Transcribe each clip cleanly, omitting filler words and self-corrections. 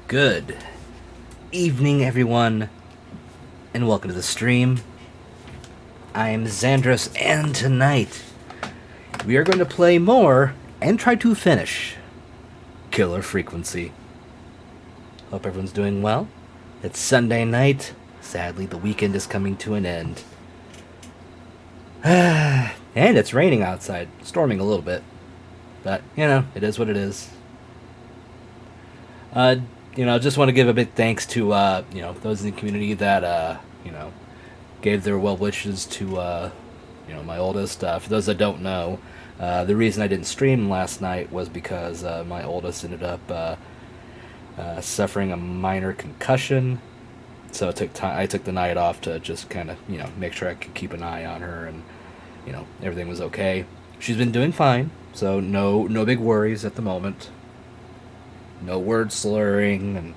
Good evening, everyone, and welcome to the stream. I am Xandros, and tonight we are going to play more and try to finish Killer Frequency. Hope everyone's doing well. It's Sunday night. Sadly, the weekend is coming to an end. And it's raining outside, storming a little bit. But, it is what it is. Just want to give a big thanks to, those in the community that, gave their well wishes to, my oldest. For those that don't know, the reason I didn't stream last night was because my oldest ended up suffering a minor concussion. So I took the night off to just kind of, make sure I could keep an eye on her and, everything was okay. She's been doing fine, so no big worries at the moment. No word slurring and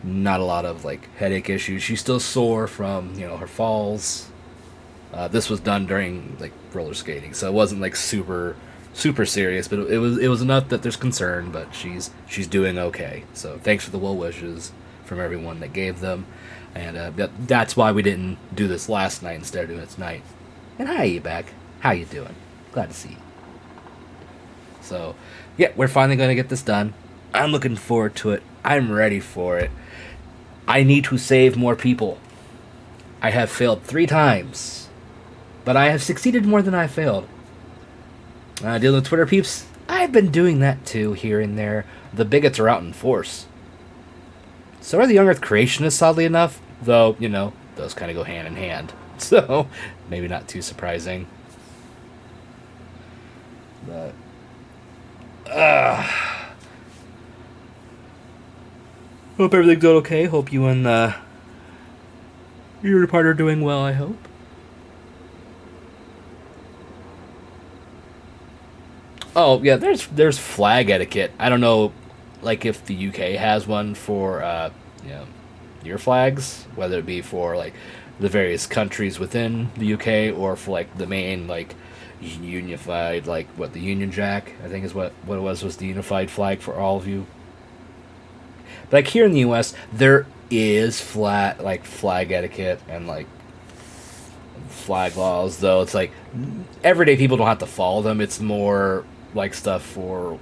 not a lot of headache issues. She's still sore from her falls. This was done during roller skating, so it wasn't super serious, but it was enough that there's concern. But she's doing okay. So thanks for the well wishes from everyone that gave them, and that's why we didn't do this last night instead of doing it tonight. And hi, you back? How you doing? Glad to see you. So yeah, we're finally going to get this done. I'm looking forward to it. I'm ready for it. I need to save more people. I have failed 3 times, but I have succeeded more than I failed. Dealing with Twitter peeps, I've been doing that too, here and there. The bigots are out in force. So are the young Earth creationists, oddly enough, though, those kind of go hand in hand. So, maybe not too surprising. But, hope everything's going okay. Hope you and your partner are doing well, I hope. Oh, yeah, there's flag etiquette. I don't know, if the UK has one for, your flags, whether it be for, the various countries within the UK or for, the main, unified, the Union Jack, I think is what it was the unified flag for all of you. But here in the U.S., there is flag etiquette and flag laws. Though it's everyday people don't have to follow them. It's more stuff for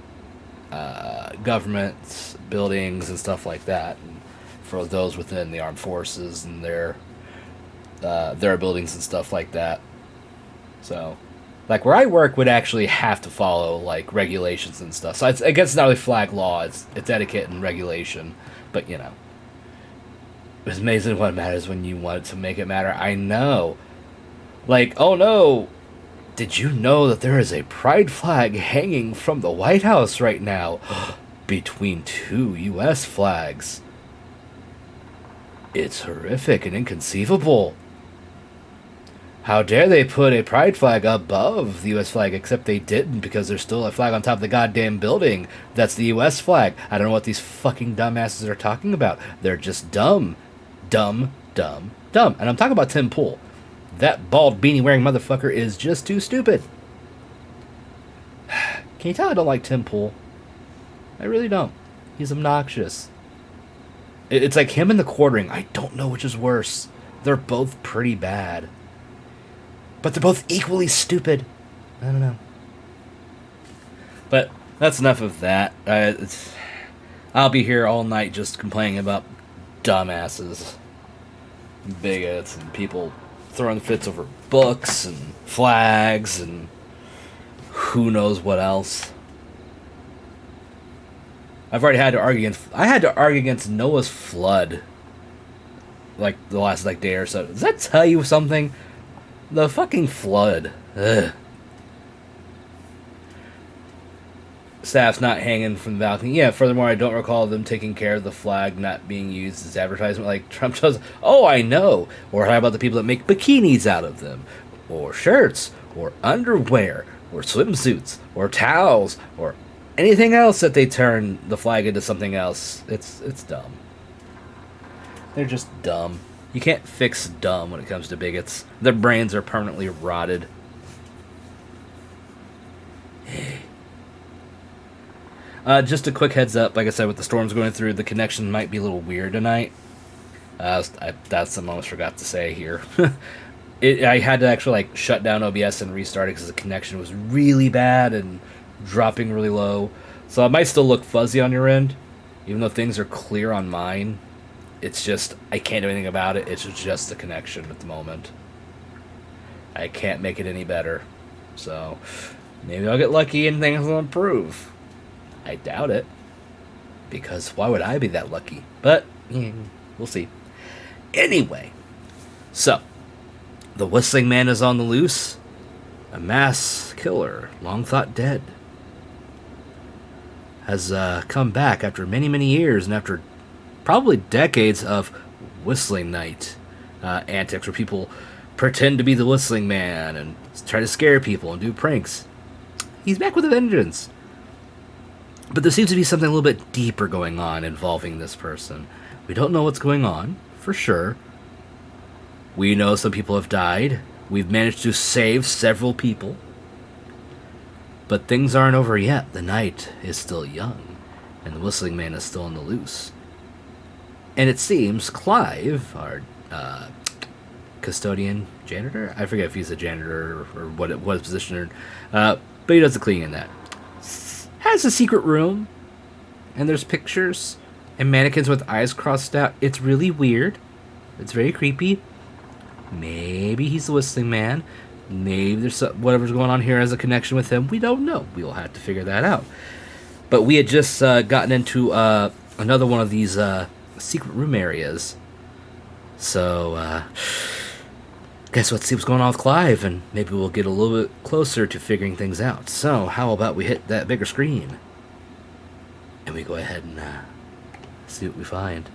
governments, buildings, and stuff like that. And for those within the armed forces and their buildings and stuff like that. So, where I work would actually have to follow regulations and stuff. So I guess it's not really flag law. It's etiquette and regulation. But it's amazing what matters when you want to make it matter. I know. Oh no, did you know that there is a pride flag hanging from the White House right now, between 2 U.S. flags? It's horrific and inconceivable. How dare they put a pride flag above the U.S. flag, except they didn't because there's still a flag on top of the goddamn building. That's the U.S. flag. I don't know what these fucking dumbasses are talking about. They're just dumb. Dumb, dumb, dumb. And I'm talking about Tim Pool. That bald beanie-wearing motherfucker is just too stupid. Can you tell I don't like Tim Pool? I really don't. He's obnoxious. It's like him and the Quartering. I don't know which is worse. They're both pretty bad. But they're both equally stupid. I don't know. But that's enough of that. I'll be here all night just complaining about dumbasses, bigots, and people throwing fits over books and flags and who knows what else. I've already had to argue against. I had to argue against Noah's flood. The last day or so. Does that tell you something? The fucking flood. Ugh. Staff's not hanging from the balcony. Yeah, furthermore, I don't recall them taking care of the flag not being used as advertisement like Trump does. Oh, I know. Or how about the people that make bikinis out of them? Or shirts? Or underwear? Or swimsuits? Or towels? Or anything else that they turn the flag into something else. It's dumb. They're just dumb. You can't fix dumb when it comes to bigots. Their brains are permanently rotted. Just a quick heads up. Like I said, with the storms going through, the connection might be a little weird tonight. That's something I almost forgot to say here. I had to actually like shut down OBS and restart it because the connection was really bad and dropping really low. So it might still look fuzzy on your end, even though things are clear on mine. It's just I can't do anything about it. It's just the connection at the moment. I can't make it any better. So maybe I'll get lucky and things will improve. I doubt it, because why would I be that lucky? But we'll see. Anyway, so the Whistling Man is on the loose. A mass killer, long thought dead, has come back after many, many years and after probably decades of Whistling Night antics where people pretend to be the Whistling Man and try to scare people and do pranks. He's back with a vengeance. But there seems to be something a little bit deeper going on involving this person. We don't know what's going on, for sure. We know some people have died. We've managed to save several people. But things aren't over yet. The night is still young, and the Whistling Man is still on the loose. And it seems Clive, our custodian janitor, I forget if he's a janitor or what his position, but he does the cleaning in that, has a secret room, and there's pictures and mannequins with eyes crossed out. It's really weird. It's very creepy. Maybe he's the Whistling Man. Maybe there's whatever's going on here has a connection with him. We don't know. We'll have to figure that out. But we had just gotten into another one of these secret room areas. So, guess let's see what's going on with Clive, and maybe we'll get a little bit closer to figuring things out. So, how about we hit that bigger screen? And we go ahead and see what we find.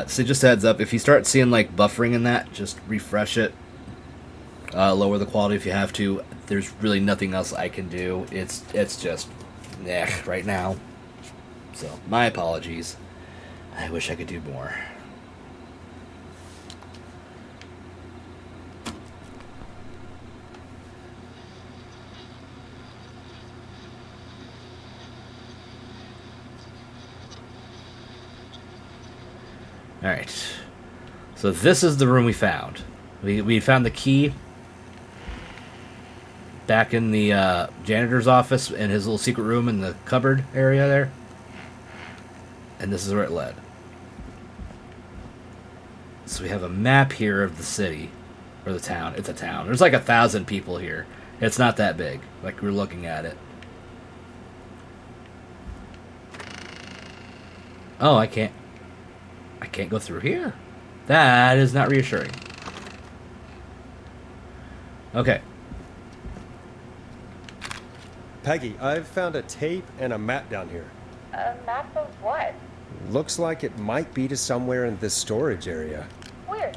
So just a heads up, if you start seeing like buffering in that, just refresh it. Lower the quality if you have to. There's really nothing else I can do. It's just right now. So my apologies. I wish I could do more. Alright. So this is the room we found. We found the key back in the janitor's office in his little secret room in the cupboard area there. And this is where it led. So we have a map here of the city. Or the town. It's a town. There's like 1,000 people here. It's not that big. Like we're looking at it. Oh, I can't go through here. That is not reassuring. Okay. Peggy, I've found a tape and a map down here. A map of what? Looks like it might be to somewhere in this storage area. Weird.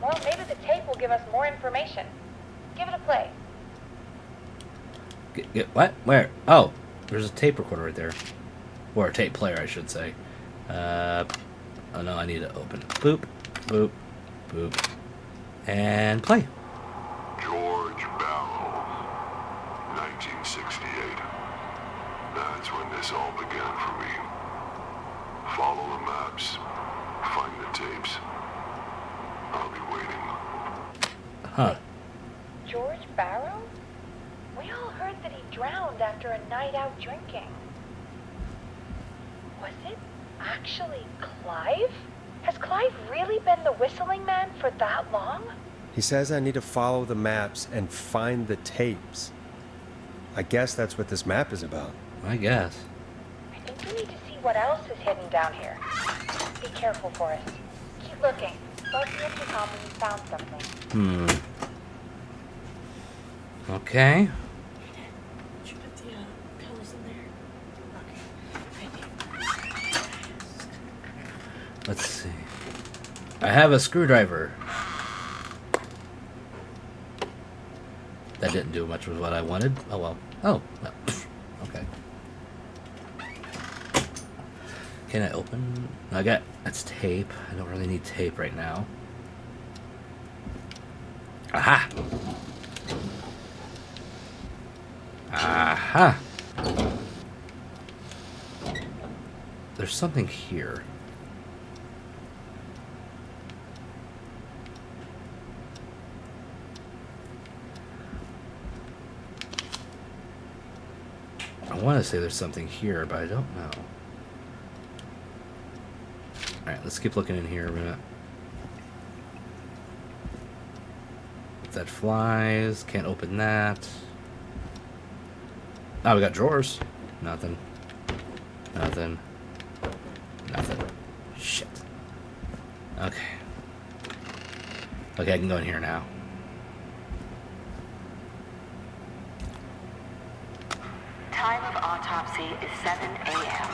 Well, maybe the tape will give us more information. Give it a play. What? Where? Oh, there's a tape recorder right there. Or a tape player, I should say. Oh no, I need to open it. Boop, boop, boop. And play. George Barrow, 1968. That's when this all began for me. Follow the maps, find the tapes. I'll be waiting. Huh. George Barrow? We all heard that he drowned after a night out drinking. Was it actually Clive? Has Clive really been the Whistling Man for that long? He says I need to follow the maps and find the tapes. I guess that's what this map is about. I guess. I think we need to see what else is hidden down here. Be careful, Forrest. Keep looking. Buzz the intercom when you found something. Okay. Did you put the pillows in there? Okay. Right here. Let's see. I have a screwdriver. That didn't do much with what I wanted. Oh well. Oh. No. Okay. Can I open? That's tape. I don't really need tape right now. Aha! Aha! There's something here. I want to say there's something here, but I don't know. Alright, let's keep looking in here a minute. That flies. Can't open that. Oh, we got drawers. Nothing. Nothing. Nothing. Shit. Okay. Okay, I can go in here now. Time of autopsy is 7 a.m.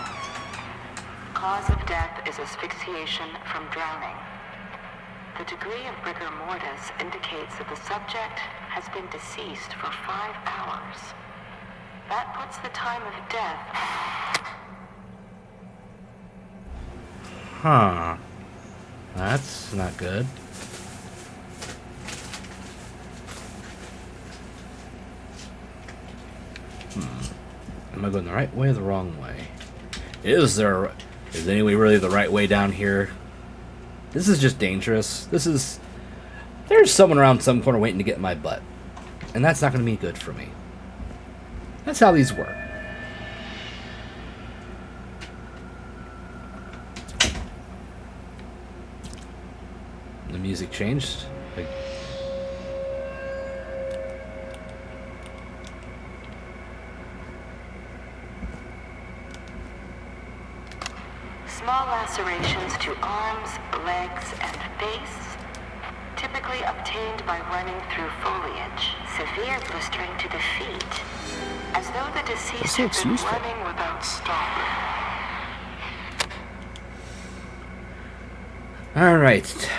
Cause of death is asphyxiation from drowning. The degree of rigor mortis indicates that the subject has been deceased for 5 hours. That puts the time of death. Huh. That's not good. Am I going the right way or the wrong way? Is anyway really the right way down here? This is just dangerous. There's someone around some corner waiting to get in my butt. And that's not going to be good for me. That's how these work. The music changed. Like, Small lacerations to arms, legs, and face, typically obtained by running through foliage. Severe blistering to the feet, as though the deceased had been running without stopping. Alright.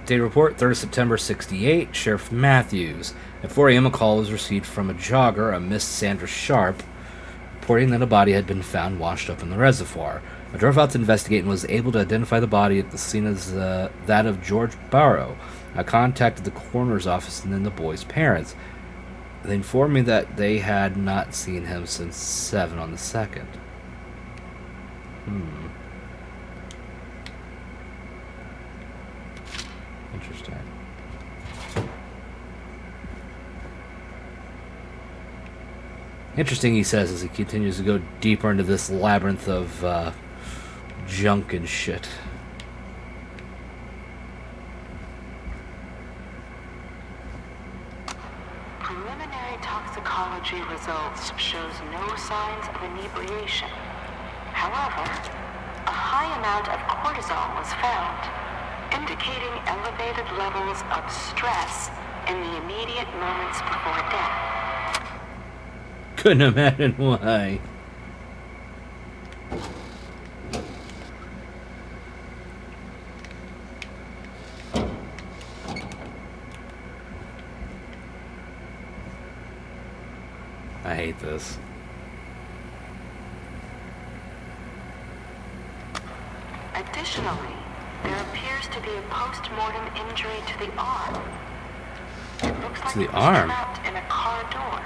Date report, 3rd September 68. Sheriff Matthews. At 4 a.m. a call was received from a jogger, a Miss Sandra Sharp, reporting that a body had been found washed up in the reservoir. I drove out to investigate and was able to identify the body at the scene as that of George Barrow. I contacted the coroner's office and then the boy's parents. They informed me that they had not seen him since 7 on the 2nd. Interesting. Interesting, he says, as he continues to go deeper into this labyrinth of junk and shit. Preliminary toxicology results shows no signs of inebriation. However, a high amount of cortisol was found, indicating elevated levels of stress in the immediate moments before death. Couldn't imagine why. I hate this. Additionally, there appears to be a post-mortem injury to the arm. It looks like the it was arm? trapped in a car door.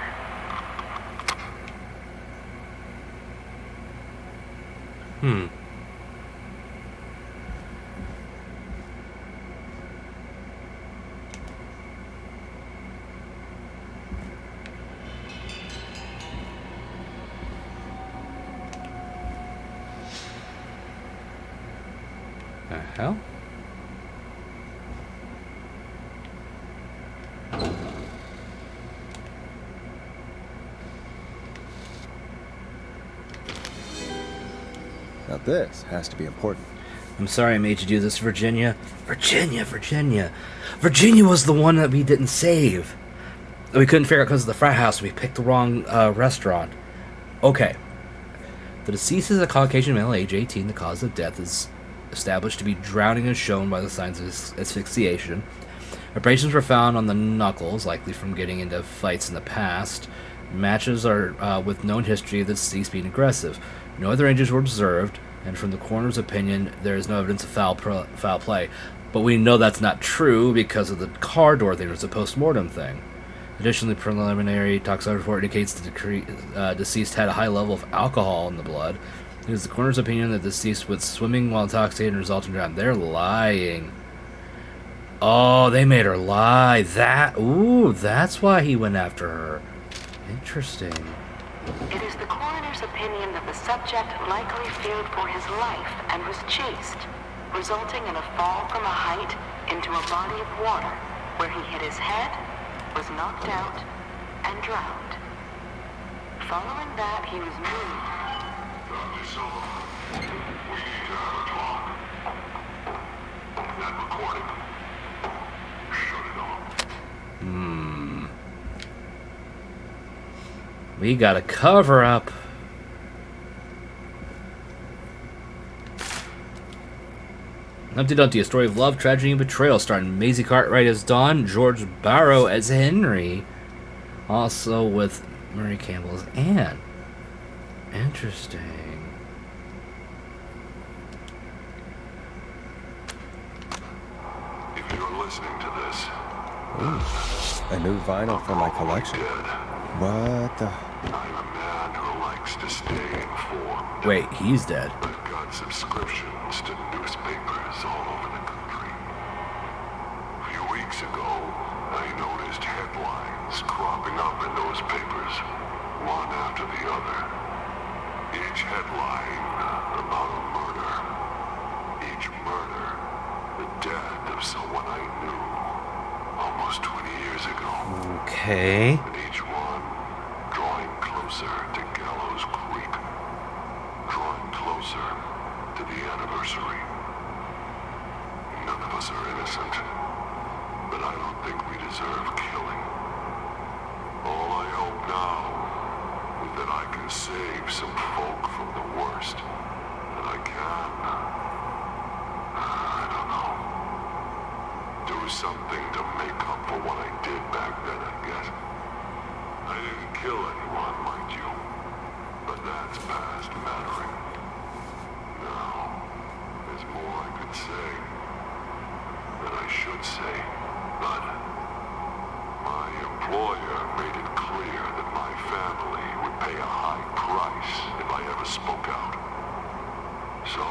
The hell? Now this has to be important. I'm sorry I made you do this, Virginia. Virginia. Virginia was the one that we didn't save. We couldn't figure out because of the frat house. We picked the wrong restaurant. Okay. The deceased is a Caucasian male, age 18. The cause of death is established to be drowning as shown by the signs of asphyxiation. Abrasions were found on the knuckles, likely from getting into fights in the past. Matches are with known history of the deceased being aggressive. No other injuries were observed, and from the coroner's opinion, there is no evidence of foul play. But we know that's not true because of the car door thing. It's a post-mortem thing. Additionally, preliminary toxicology report indicates the deceased had a high level of alcohol in the blood. It is the coroner's opinion that the deceased was swimming while intoxicated and resulting in drown. They're lying. Oh, they made her lie. That's why he went after her. Interesting. It is the coroner's opinion that the subject likely feared for his life and was chased, resulting in a fall from a height into a body of water, where he hit his head, was knocked out, and drowned. Following that, he was moved. Dr. Silva, we need to have a talk. That recording. Shut it off. We got a cover up. Humpty Dumpty, a story of love, tragedy, and betrayal, starring Maisie Cartwright as Dawn, George Barrow as Henry, also with Murray Campbell as Anne. Interesting. If you're listening to this, A new vinyl for my collection. dead. What the? I'm a man who likes to stay informed. Wait, he's dead. I've got subscriptions to newspapers all over the country. A few weeks ago, I noticed headlines cropping up in those papers, one after the other. Each headline about a murder. Each murder, the death of someone I knew almost 20 years ago. Okay. And each one drawing closer to Gallows Creek. Drawing closer to the anniversary. None of us are innocent, but I don't think we deserve killing. All I hope now is that I can save some folk from the worst. That I can. I don't know. Do something to make up for what I did back then, I guess. I didn't kill anyone, mind you, but that's past mattering. Now, there's more I could say, that I should say, but my employer made it clear that my family would pay a high price if I ever spoke out. So,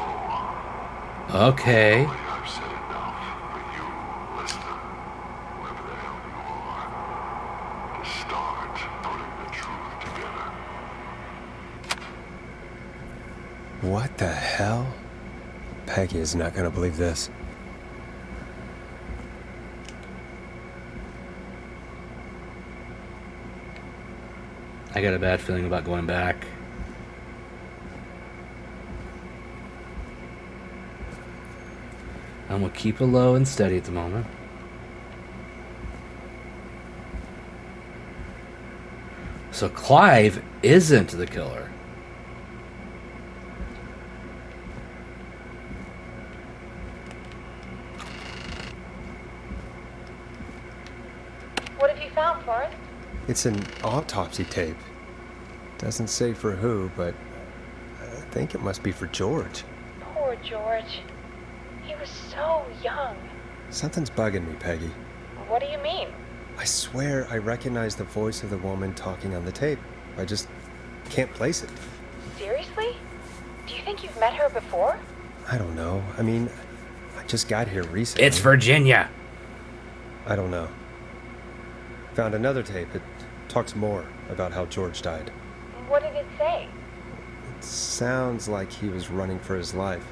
Okay. hopefully I've said enough for you, listener, whoever the hell you are, to start putting the truth together. What the hell? Peggy is not gonna believe this. I got a bad feeling about going back. I'm gonna keep it low and steady at the moment. So Clive isn't the killer. What have you found, Forrest? It's an autopsy tape. Doesn't say for who, but I think it must be for George. Poor George. He was so young. Something's bugging me, Peggy. What do you mean? I swear I recognize the voice of the woman talking on the tape. I just can't place it. Seriously? Do you think you've met her before? I don't know. I mean, I just got here recently. It's Virginia. I don't know. Found another tape. It talks more about how George died. What did it say? It sounds like he was running for his life.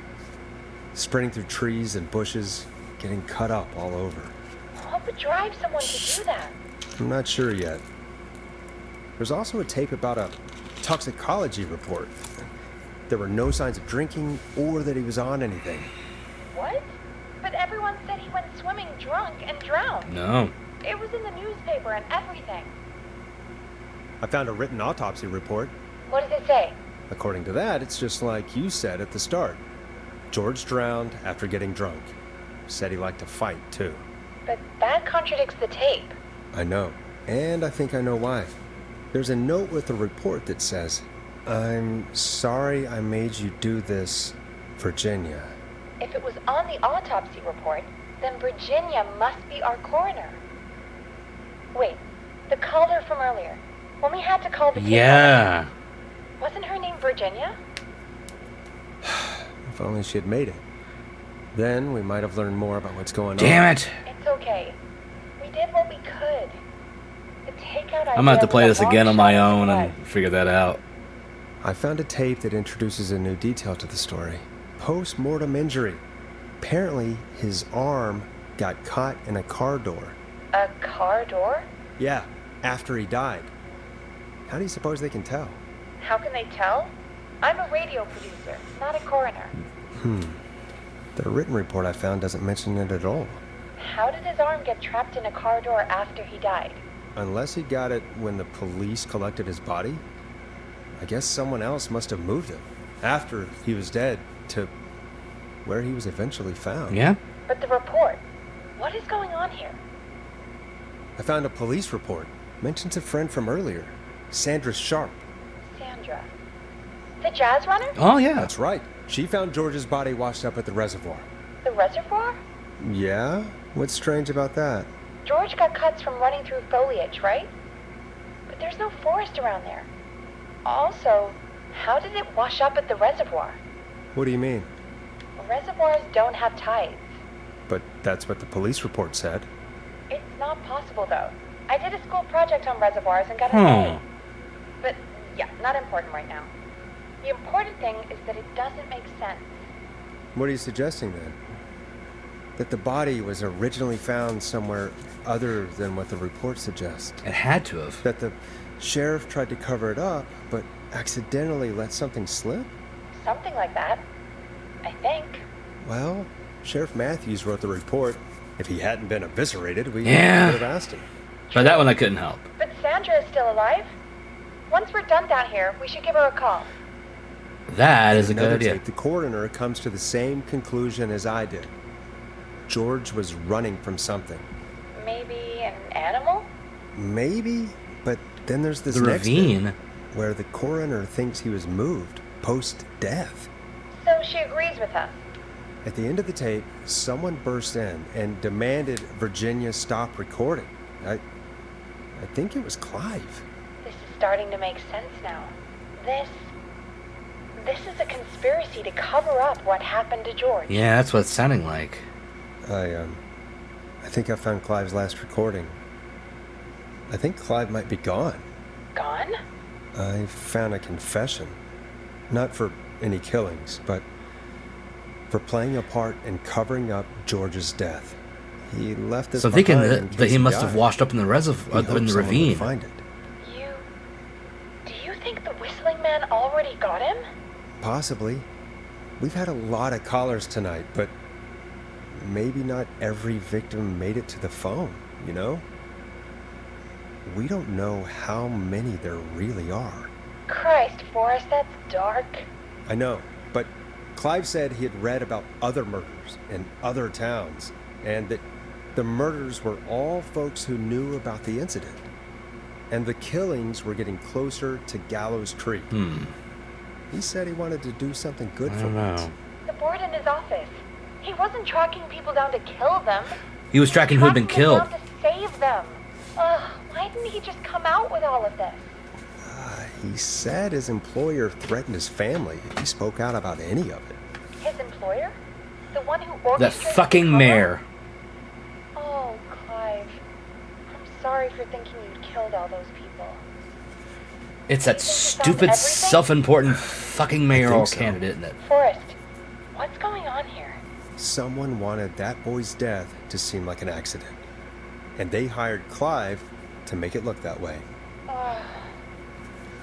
Sprinting through trees and bushes, getting cut up all over. What would drive someone to do that? I'm not sure yet. There's also a tape about a toxicology report. There were no signs of drinking or that he was on anything. What? But everyone said he went swimming drunk and drowned. No. It was in the newspaper and everything. I found a written autopsy report. What does it say? According to that, it's just like you said at the start. George drowned after getting drunk. Said he liked to fight, too. But that contradicts the tape. I know. And I think I know why. There's a note with the report that says, "I'm sorry I made you do this, Virginia." If it was on the autopsy report, then Virginia must be our coroner. Wait, The caller from earlier. When we had to call the tape Yeah. company. Wasn't her name Virginia? If only she had made it. Then we might have learned more about what's going on. Damn it. It's okay. We did what we could. The takeout idea I'm gonna have to play was this a again on long my shot own in the and figure that out. I found a tape that introduces a new detail to the story. Post-mortem injury. Apparently, his arm got caught in a car door. A car door? Yeah, after he died. How do you suppose they can tell? How can they tell? I'm a radio producer, not a coroner. The written report I found doesn't mention it at all. How did his arm get trapped in a car door after he died? Unless he got it when the police collected his body? I guess someone else must have moved him after he was dead to where he was eventually found. Yeah? But the report. What is going on here? I found a police report. Mentions a friend from earlier, Sandra Sharp. Sandra. The jazz runner? Oh, yeah. That's right. She found George's body washed up at the reservoir. The reservoir? Yeah? What's strange about that? George got cuts from running through foliage, right? But there's no forest around there. Also, how did it wash up at the reservoir? What do you mean? Reservoirs don't have tides. But that's what the police report said. It's not possible, though. I did a school project on reservoirs and got an A. But, yeah, not important right now. The important thing is that it doesn't make sense. What are you suggesting then? That the body was originally found somewhere other than what the report suggests. It had to have. That the sheriff tried to cover it up, but accidentally let something slip? Something like that. I think. Well, Sheriff Matthews wrote the report. If he hadn't been eviscerated, we Yeah. could have asked him. But that one I couldn't help. But Sandra is still alive. Once we're done down here, we should give her a call. That is a good Another idea. tape, the coroner comes to the same conclusion as I did. George was running from something. Maybe an animal? Maybe, but then there's this The next ravine. bit where the coroner thinks he was moved post-death. So she agrees with us. At the end of the tape, someone burst in and demanded Virginia stop recording. I think it was Clive. This is starting to make sense now. This is a conspiracy to cover up what happened to George. Yeah, that's what it's sounding like. I think I found Clive's last recording. I think Clive might be gone. Gone? I found a confession. Not for any killings, but for playing a part in covering up George's death. He left this So I'm thinking behind in that case he must have died. washed up in the reservoir, He hoped in the someone would ravine. find it. Do you think the whistling man already got him? Possibly. We've had a lot of callers tonight, but maybe not every victim made it to the phone, you know? We don't know how many there really are. Christ, Forrest, that's dark. I know, but Clive said he had read about other murders in other towns, and that the murders were all folks who knew about the incident. And the killings were getting closer to Gallows Creek. He said he wanted to do something good I for don't once. know. The board in his office. He wasn't tracking people down to kill them. He was tracking who had been Tracking them killed. down to save them. Ugh, why didn't he just come out with all of this? He said his employer threatened his family if he spoke out about any of it. His employer? The one who That orchestrated the fucking cover-up? mayor. Oh, Clive. I'm sorry for thinking you'd killed all those people. It's that You think he found stupid, everything? self-important fucking mayoral so. candidate, isn't it? Forrest, what's going on here? Someone wanted that boy's death to seem like an accident. And they hired Clive to make it look that way.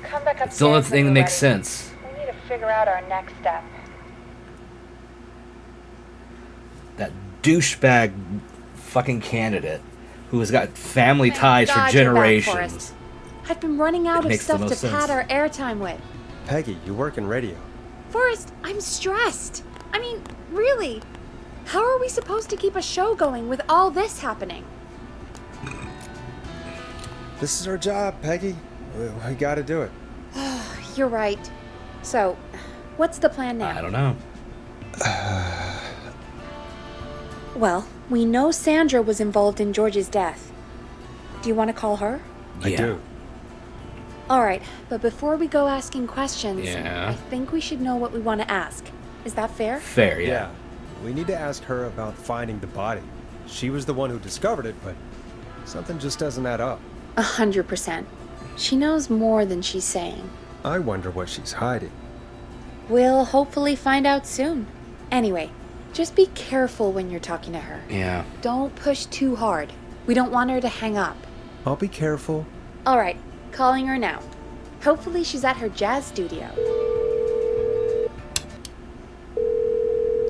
Come back upstairs. It's the only when thing that you're makes ready. sense. We need to figure out our next step. That douchebag fucking candidate who has got family Thank ties God for you're back, generations. Forrest. I've been running out It of makes the stuff to most sense. pad our airtime with. Peggy, you work in radio. Forrest, I'm stressed. I mean, really. How are we supposed to keep a show going with all this happening? This is our job, Peggy. We gotta do it. You're right. So, what's the plan now? I don't know. Well, we know Sandra was involved in George's death. Do you want to call her? I Yeah. do. All right, but before we go asking questions, Yeah. I think we should know what we want to ask. Is that fair? Fair, yeah. Yeah. We need to ask her about finding the body. She was the one who discovered it, but something just doesn't add up. 100%. She knows more than she's saying. I wonder what she's hiding. We'll hopefully find out soon. Anyway, just be careful when you're talking to her. Yeah. Don't push too hard. We don't want her to hang up. I'll be careful. All right, calling her now. Hopefully she's at her jazz studio.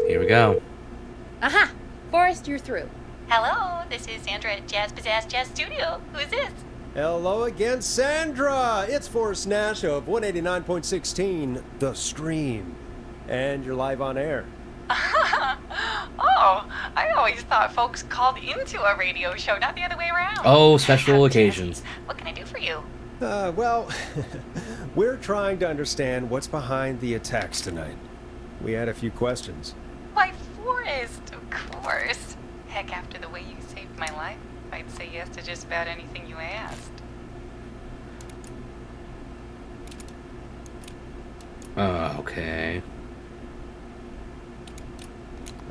Here we go. Aha! Forrest, you're through. Hello, this is Sandra at Jazz Pizzazz Jazz Studio. Who is this? Hello again, Sandra! It's Forrest Nash of 189.16, The Stream. And you're live on air. Oh, I always thought folks called into a radio show, not the other way around. Oh, special occasions. What can I do for you? Well, we're trying to understand what's behind the attacks tonight. We had a few questions. Why, Forrest, of course. Heck, after the way you saved my life, I'd say yes to just about anything you asked. Okay.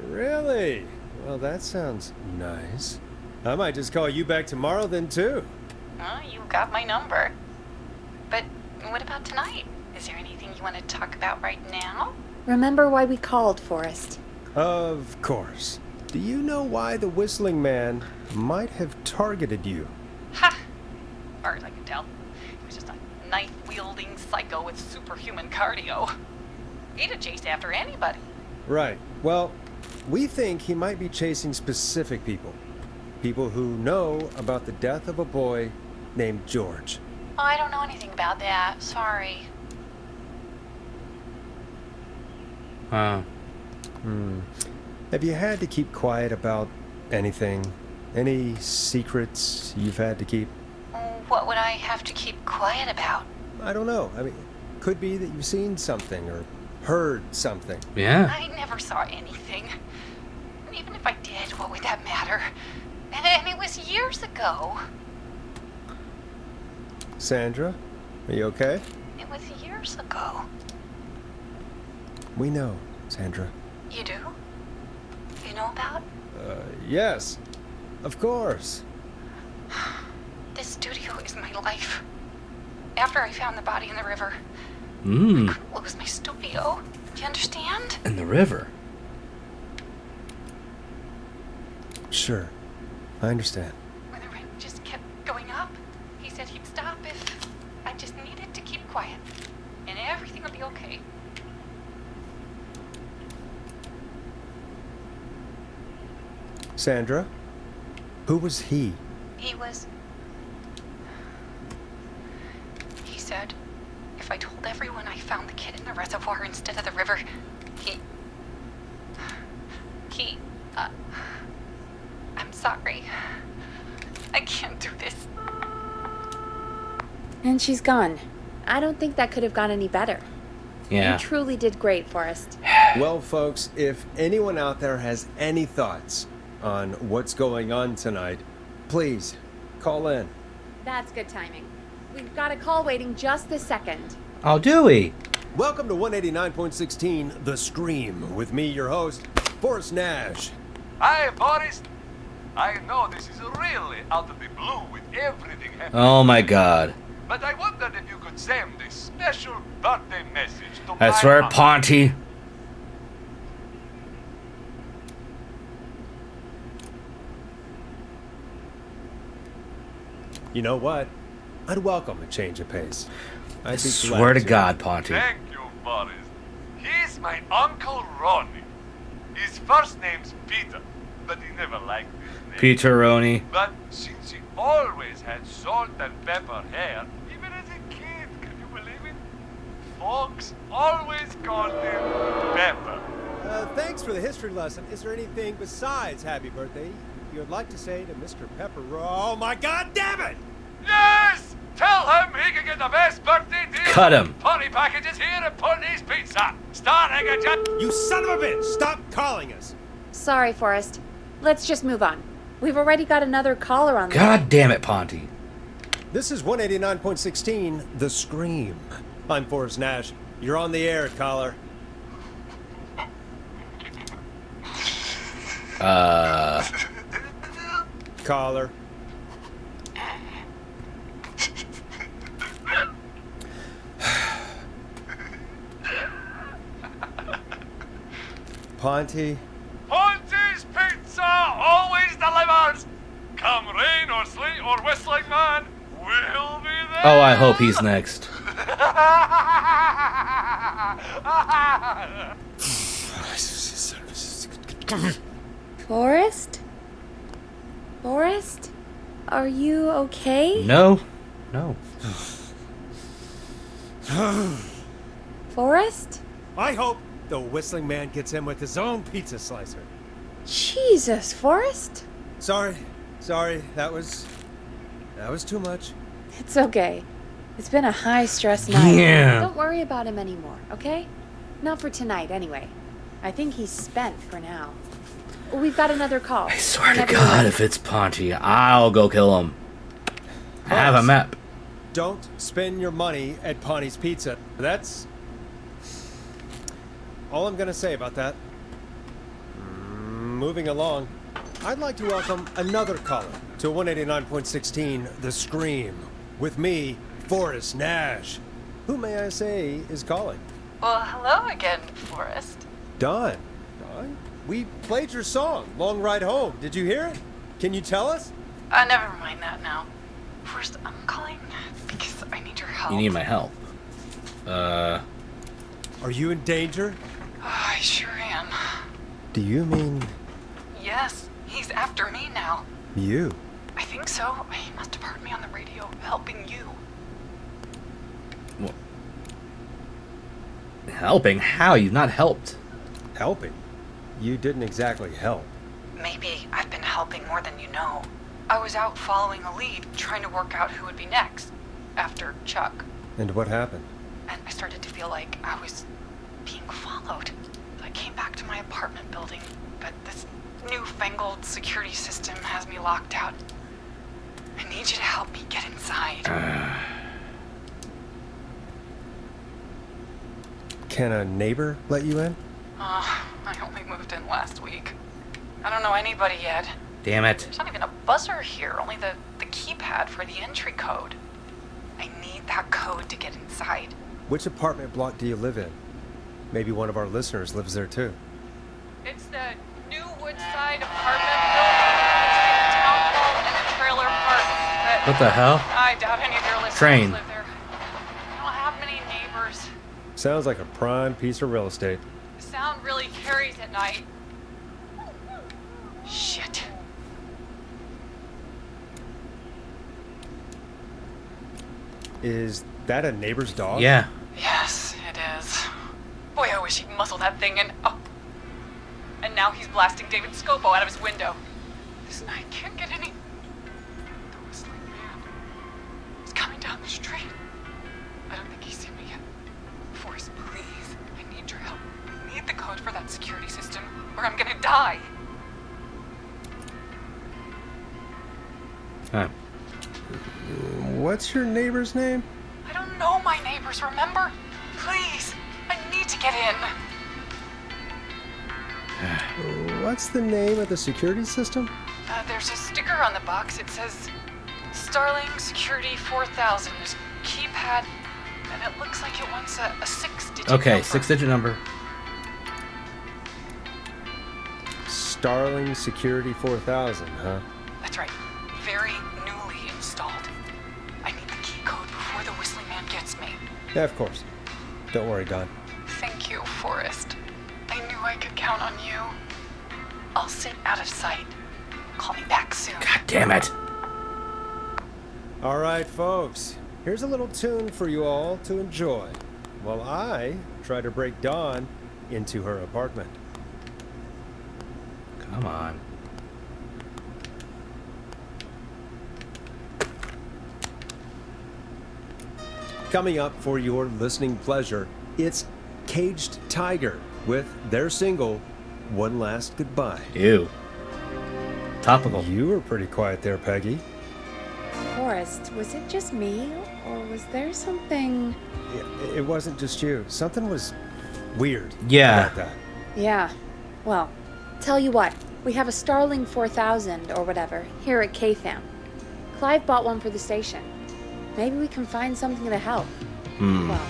Really? Well, that sounds nice. I might just call you back tomorrow then, too. Oh, you got my number. But what about tonight? Is there anything you want to talk about right now? Remember why we called, Forrest. Of course. Do you know why the Whistling Man might have targeted you? Ha! As far as I can tell, he was just a knife-wielding psycho with superhuman cardio. He'd have chased after anybody. Right. Well, we think he might be chasing specific people. People who know about the death of a boy named George. Oh, I don't know anything about that. Sorry. Have you had to keep quiet about anything? Any secrets you've had to keep? What would I have to keep quiet about? I don't know. I mean, could be that you've seen something or heard something. Yeah. I never saw anything. And even if I did, what would that matter? And it was years ago. Sandra, are you okay? It was years ago. We know, Sandra. You do? You know about? Yes. Of course. This studio is my life. After I found the body in the river, I Mmm. couldn't lose my studio. Do you understand? In the river. Sure. I understand. When the rent just kept going up, he said he'd stop if I just needed to keep quiet. And everything would be okay. Sandra? Who was he? He said if I told everyone I found the kid in the reservoir instead of the river, I'm sorry. I can't do this. And she's gone. I don't think that could have gone any better. Yeah. You truly did great, Forrest. Well, folks, if anyone out there has any thoughts on what's going on tonight, please call in. That's good timing. We've got a call waiting just this second. Oh, do we? Welcome to 189.16 The Stream with me, your host, Forrest Nash. Hi, Boris. I know this is really out of the blue with everything happening. Oh my god. But I wondered if you could send a special birthday message to That's my right, mom. Ponty. You know what? I'd welcome a change of pace. I'd be Swear to glad God, Ponty. Thank you, Boris. He's my Uncle Ronnie. His first name's Peter, but he never liked this name. Peteroni. But since he always had salt and pepper hair, even as a kid, can you believe it? Folks always called him Pepper. Thanks for the history lesson. Is there anything besides happy birthday you would like to say to Mr. Pepper? Oh my God, damn it! Yes! Tell him he can get the best birthday deal. Cut him. Party packages here at Putney's Pizza. Starting at just... You son of a bitch! Stop calling us! Sorry, Forrest. Let's just move on. We've already got another caller on the God damn it, Ponty. This is 189.16, The Scream. I'm Forrest Nash. You're on the air, caller. Caller. Ponty. Ponty's Pizza always delivers! Come rain or sleet or whistling man, we'll be there! Oh, I hope he's next. Forrest? Forrest? Are you okay? No. No. Forrest? I hope the Whistling Man gets in with his own pizza slicer. Jesus, Forrest? Sorry. That was too much. It's okay. It's been a high-stress night. Yeah. Don't worry about him anymore, okay? Not for tonight, anyway. I think he's spent for now. We've got another call. I swear to Whenever you're God, ready. if it's Ponty, I'll go kill him. I have a map. Don't spend your money at Ponty's Pizza. That's all I'm gonna say about that. Moving along, I'd like to welcome another caller to 189.16 The Scream. With me, Forrest Nash. Who, may I say, is calling? Well, hello again, Forrest. Don. Don? We played your song, Long Ride Home. Did you hear it? Can you tell us? Never mind that now. First, I'm calling because I need your help. You need my help. Are you in danger? I sure am. Do you mean Yes, he's after me now. you? I think so. He must have heard me on the radio helping you. Helping? How? You've not helped. Helping? You didn't exactly help. Maybe I've been helping more than you know. I was out following a lead, trying to work out who would be next, after Chuck. And what happened? And I started to feel like I was being followed. I came back to my apartment building, but this newfangled security system has me locked out. I need you to help me get inside. Can a neighbor let you in? I only moved in last week. I don't know anybody yet. Damn it. There's not even a buzzer here, only the keypad for the entry code. I need that code to get inside. Which apartment block do you live in? Maybe one of our listeners lives there too. It's the new Woodside apartment building between the town hall and the trailer park. But What the hell? I doubt any of your listeners Train. live there. I don't have many neighbors. Sounds like a prime piece of real estate. The sound really carries at night. Shit. Is that a neighbor's dog? Yeah. Yes, it is. Boy, I wish he'd muzzle that thing and... Oh. And now he's blasting David Scopo out of his window. This night can't get any... The Whistling Man. He's coming down the street. I don't think he's seen me yet. Forrest, please. I need your help. I need the code for that security system, or I'm gonna die. Huh. What's your neighbor's name? I don't know my neighbors, remember? Please, I need to get in. What's the name of the security system? There's a sticker on the box. It says Starling Security 4000. There's a keypad, and it looks like it wants a 6-digit Okay, number. 6-digit number. Starling Security 4000, huh? That's right. Very newly installed. I need the key code before the Whistling Man gets me. Yeah, of course. Don't worry, Don. Thank you, Forrest. I knew I could count on you. I'll sit out of sight. Call me back soon. God damn it. All right, folks. Here's a little tune for you all to enjoy while I try to break Dawn into her apartment. Come on. Coming up for your listening pleasure, it's Caged Tiger with their single, One Last Goodbye. Ew. Topical. You were pretty quiet there, Peggy. forest, was it just me, or was there something... It wasn't just you. Something was weird Yeah. about that. Yeah. Well, tell you what, we have a Starling 4000 or whatever here at KFAM. Clive bought one for the station. Maybe we can find something to help. Well,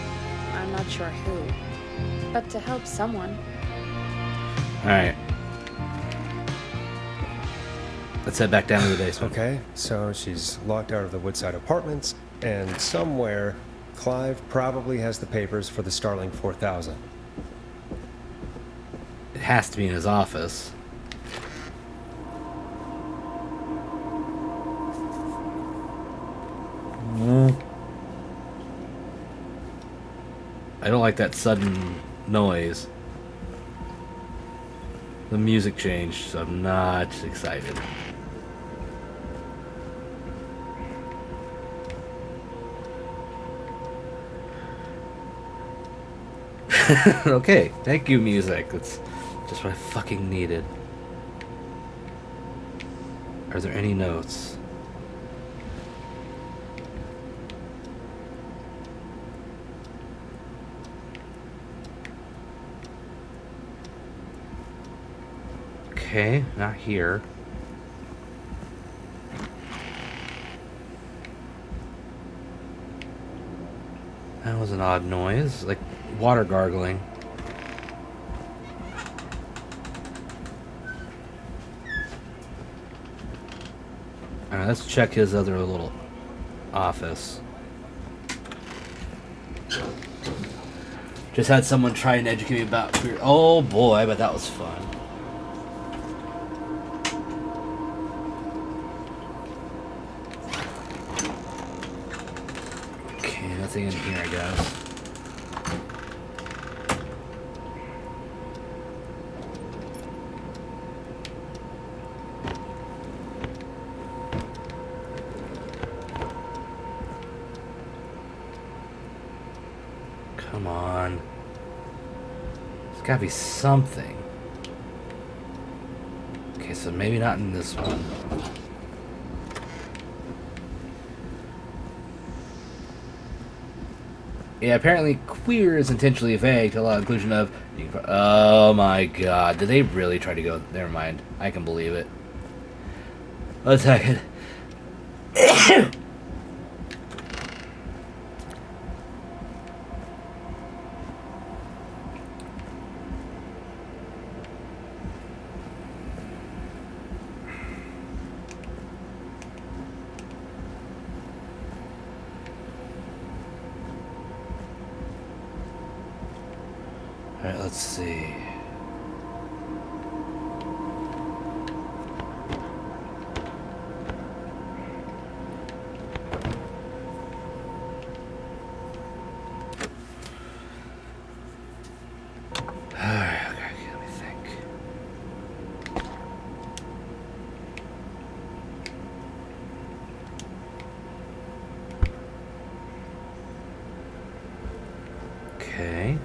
I'm not sure who, but to help someone. Alright. Let's head back down to the basement. Okay, so she's locked out of the Woodside Apartments, and somewhere, Clive probably has the papers for the Starling 4000. It has to be in his office. I don't like that sudden noise. The music changed, so I'm not excited. Okay, thank you, music. That's just what I fucking needed. Are there any notes? Okay, not here. That was an odd noise, like water gargling. Alright, let's check his other little office. Just had someone try and educate me about queer. Oh boy, but that was fun. Okay, nothing in here, I guess. Come on. There's gotta be something. Okay, so maybe not in this one. Yeah, apparently queer is intentionally vague to allow inclusion of... Oh my god, did they really try to go... Never mind, I can believe it. Let's hack it. Alright, let's see. Alright, okay, let me think. Okay.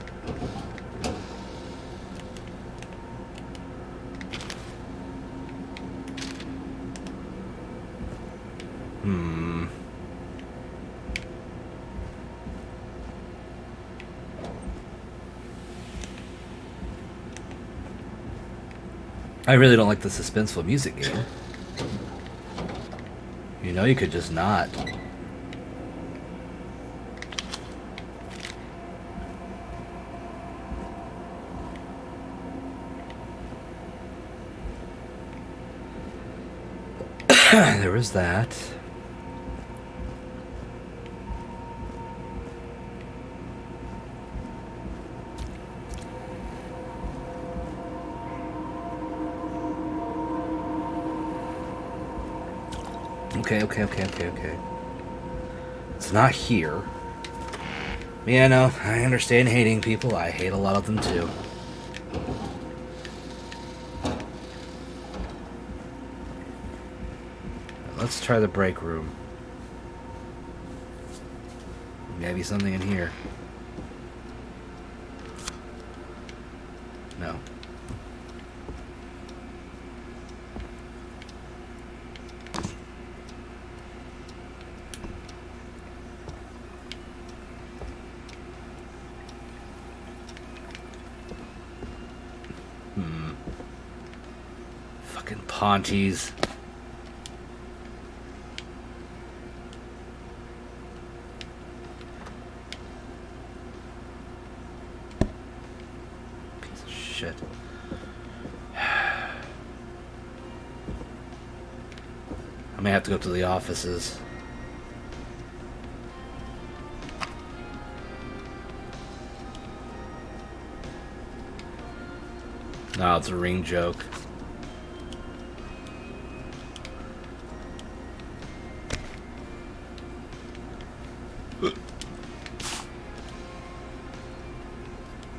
I really don't like the suspenseful music game. You know, you could just not. There was that. Okay. It's not here. Yeah, no, I understand hating people. I hate a lot of them too. Let's try the break room. Maybe something in here. No. Haunties. Piece of shit. I may have to go to the offices. No, it's a ring joke.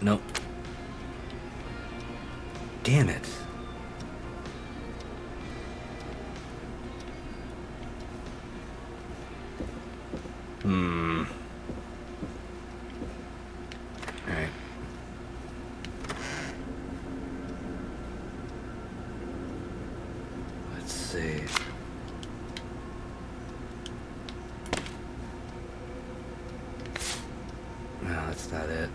Nope. Damn it. Alright. Let's see. No, that's not it.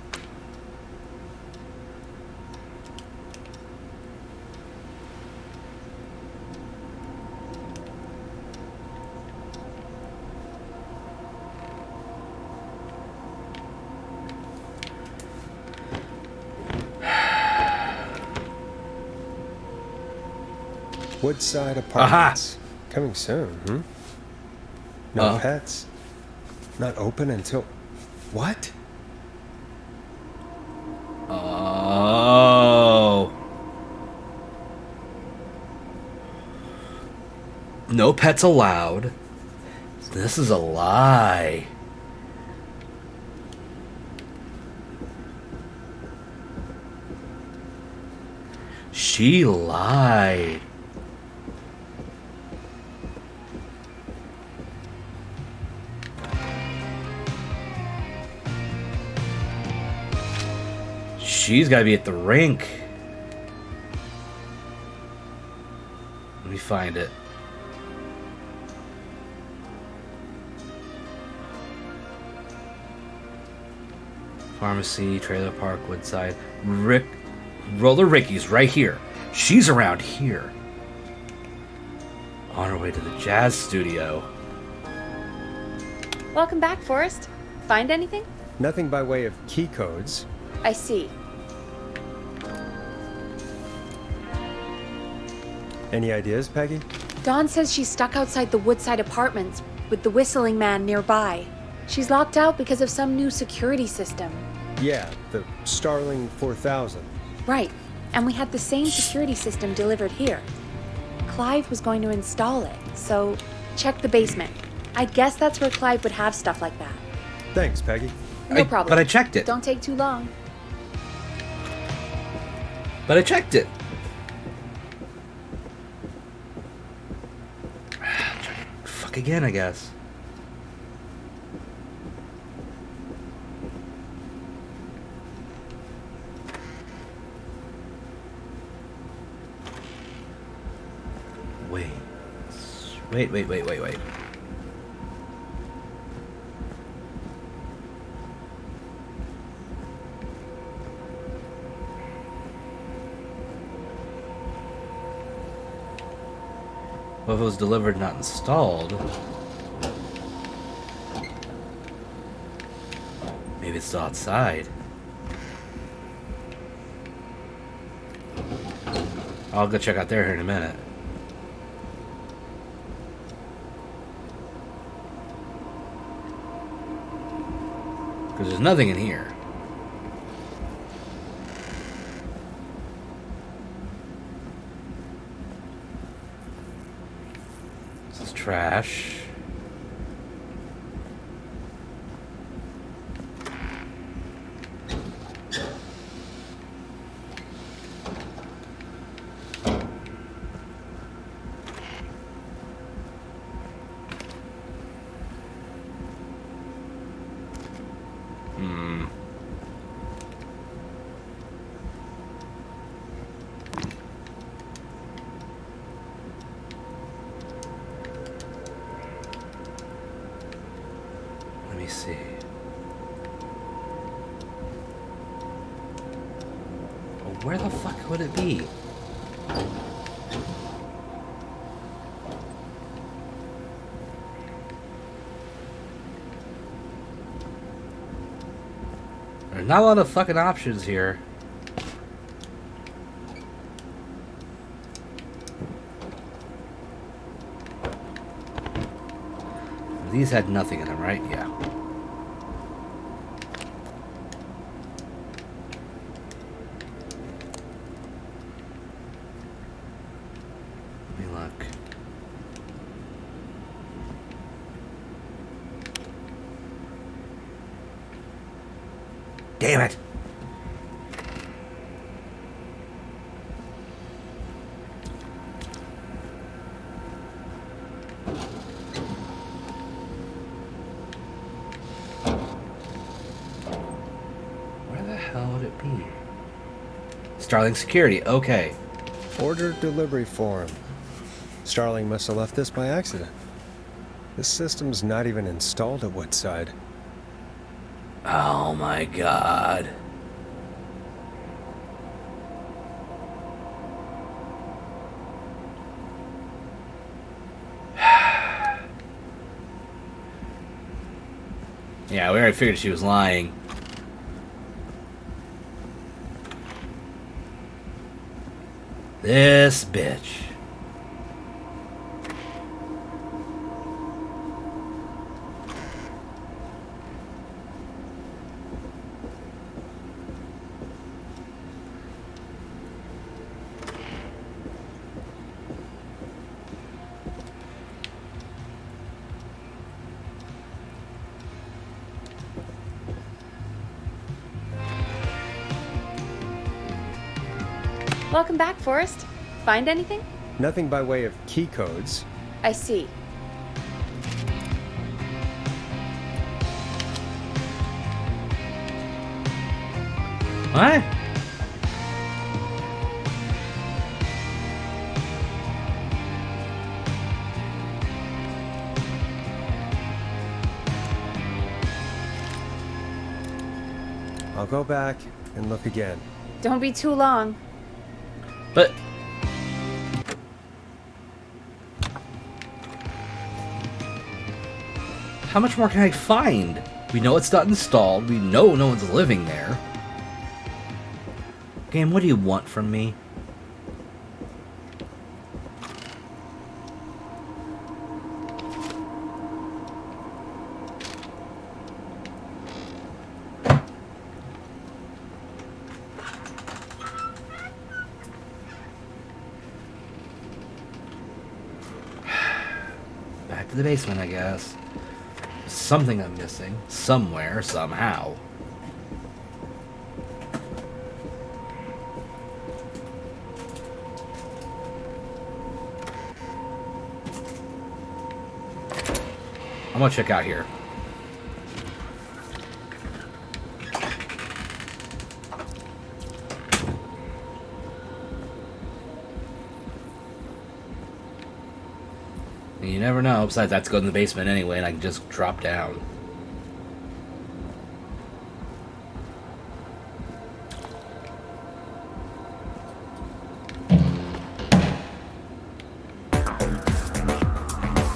Woodside Apartments. Coming soon, No pets. Not open until... What? Oh. No pets allowed. This is a lie. She lied. She's got to be at the rink. Let me find it. Pharmacy, trailer park, Woodside. Roller Ricky's right here. She's around here. On her way to the jazz studio. Welcome back, Forrest. Find anything? Nothing by way of key codes. I see. Any ideas, Peggy? Dawn says she's stuck outside the Woodside Apartments with the whistling man nearby. She's locked out because of some new security system. Yeah, the Starling 4000. Right, and we had the same security system delivered here. Clive was going to install it, so check the basement. I guess that's where Clive would have stuff like that. Thanks, Peggy. No problem. But I checked it. Don't take too long. But I checked it. Fuck again, I guess. Wait. Well, if it was delivered, not installed. Maybe it's still outside. I'll go check out there here in a minute. Because there's nothing in here. This is trash. Let me see. Well, where the fuck would it be? There's not a lot of fucking options here. These had nothing in them, right? Yeah. Let me look. Damn it! Where the hell would it be? Starling Security, okay. Order delivery form. Starling must have left this by accident. This system's not even installed at Woodside. Oh my god. Yeah, we already figured she was lying. This bitch. Welcome back, Forrest. Find anything? Nothing by way of key codes. I see. What? I'll go back and look again. Don't be too long. But... how much more can I find? We know it's not installed. We know no one's living there. Game, what do you want from me? Back to the basement, I guess. Something I'm missing. Somewhere, somehow. I'm gonna check out here. You never know. Besides, that's going to the basement anyway, and I can just drop down.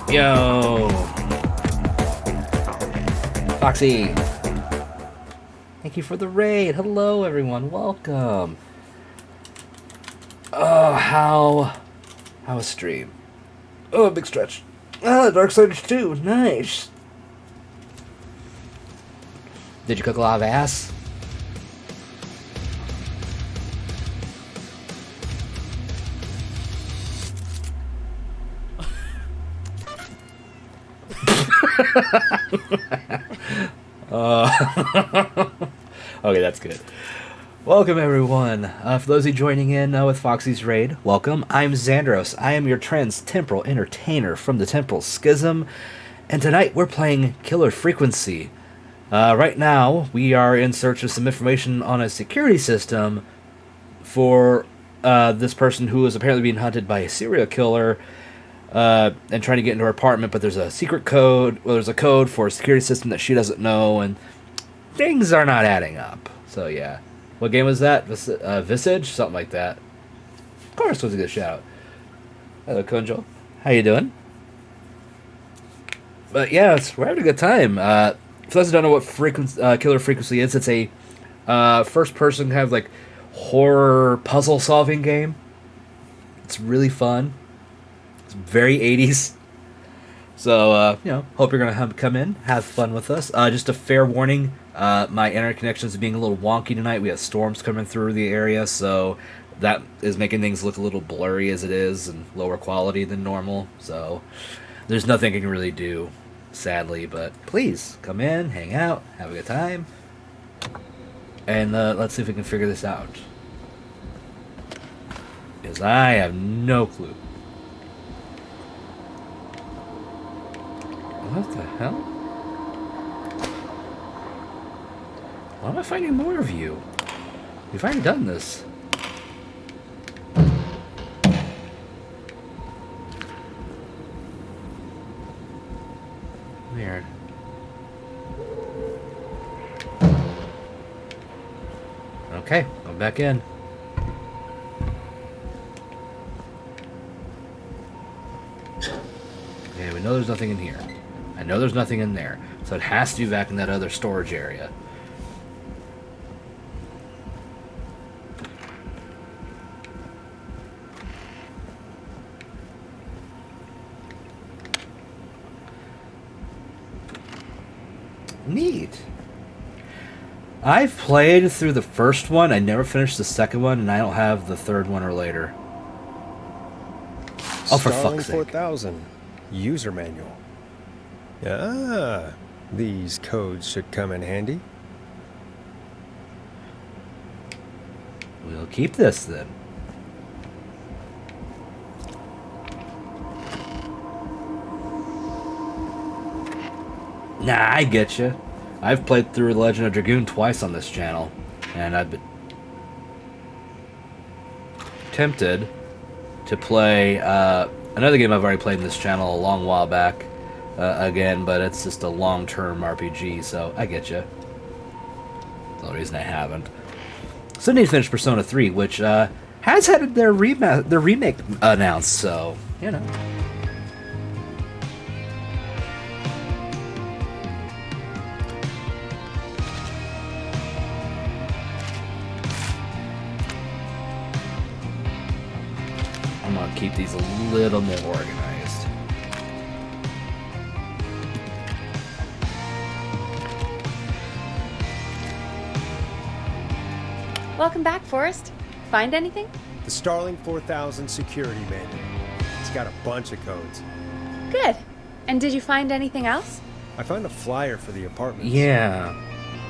Yo! Foxy! Thank you for the raid. Hello, everyone. Welcome. Oh, how was stream? Oh, a big stretch. Ah, Darksiders 2. Nice. Did you cook a lot of ass? Okay, that's good. Welcome, everyone. For those of you joining in with Foxy's Raid, welcome. I'm Xandros. I am your trans-temporal entertainer from the Temporal Schism, and tonight we're playing Killer Frequency. Right now, we are in search of some information on a security system for this person who is apparently being hunted by a serial killer and trying to get into her apartment, but there's a secret code. Well, there's a code for a security system that she doesn't know, and things are not adding up. So, yeah. What game was that? Visage? Something like that. Of course, it was a good shout. Hello, Kunjal. How you doing? But yeah, we're having a good time. For those who don't know what Killer Frequency is, it's a First person kind of like horror puzzle solving game. It's really fun. It's very 80s. So, hope you're going to come in, have fun with us. Just a fair warning, my internet connection is being a little wonky tonight. We have storms coming through the area, so that is making things look a little blurry as it is and lower quality than normal. So, there's nothing I can really do, sadly, but please come in, hang out, have a good time, and let's see if we can figure this out. Because I have no clue. What the hell? Why am I finding more of you? We've already done this. Weird. Okay, go back in. Okay, we know there's nothing in here. I know there's nothing in there, so it has to be back in that other storage area. Neat. I've played through the first one. I never finished the second one, and I don't have the third one or later. Oh, for fuck's sake. 4000 user manual. Ah, these codes should come in handy. We'll keep this then. Nah, I get you. I've played through Legend of Dragoon twice on this channel, and I've been tempted to play another game I've already played in this channel a long while back again, but it's just a long-term RPG, so I get you. That's the only reason I haven't. So I need to finish Persona 3, which has had their remake announced, so, you know. I'm going to keep these a little more organized. Welcome back, Forrest. Find anything? The Starling 4000 security manual. It's got a bunch of codes. Good. And did you find anything else? I found a flyer for the apartments. Yeah.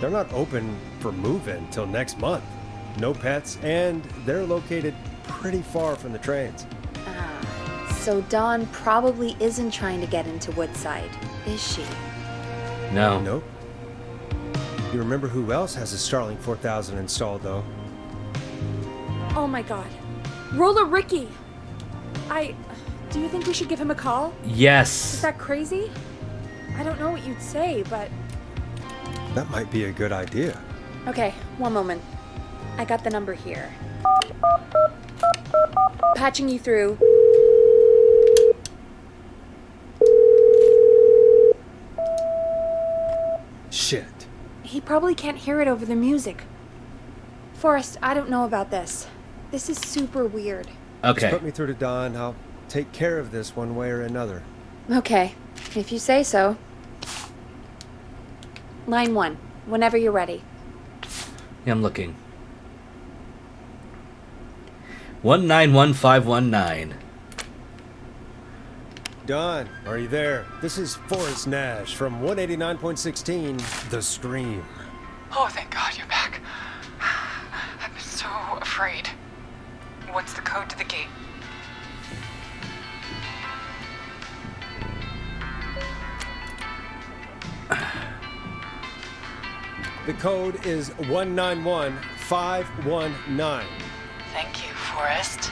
They're not open for move-in till next month. No pets, and they're located pretty far from the trains. So Dawn probably isn't trying to get into Woodside, is she? No. Nope. You remember who else has a Starling 4000 installed, though? Oh my god. Roller Ricky! Do you think we should give him a call? Yes. Is that crazy? I don't know what you'd say, but... That might be a good idea. Okay, one moment. I got the number here. Patching you through. Shit. He probably can't hear it over the music. Forrest, I don't know about this. This is super weird. Okay. Just put me through to Don. I'll take care of this one way or another. Okay, if you say so. Line 1, whenever you're ready. Yeah, I'm looking. 191519. Don, are you there? This is Forrest Nash from 189.16, The Scream. Oh, thank God you're back. I've been so afraid. What's the code to the gate? The code is 191519. Thank you, Forrest.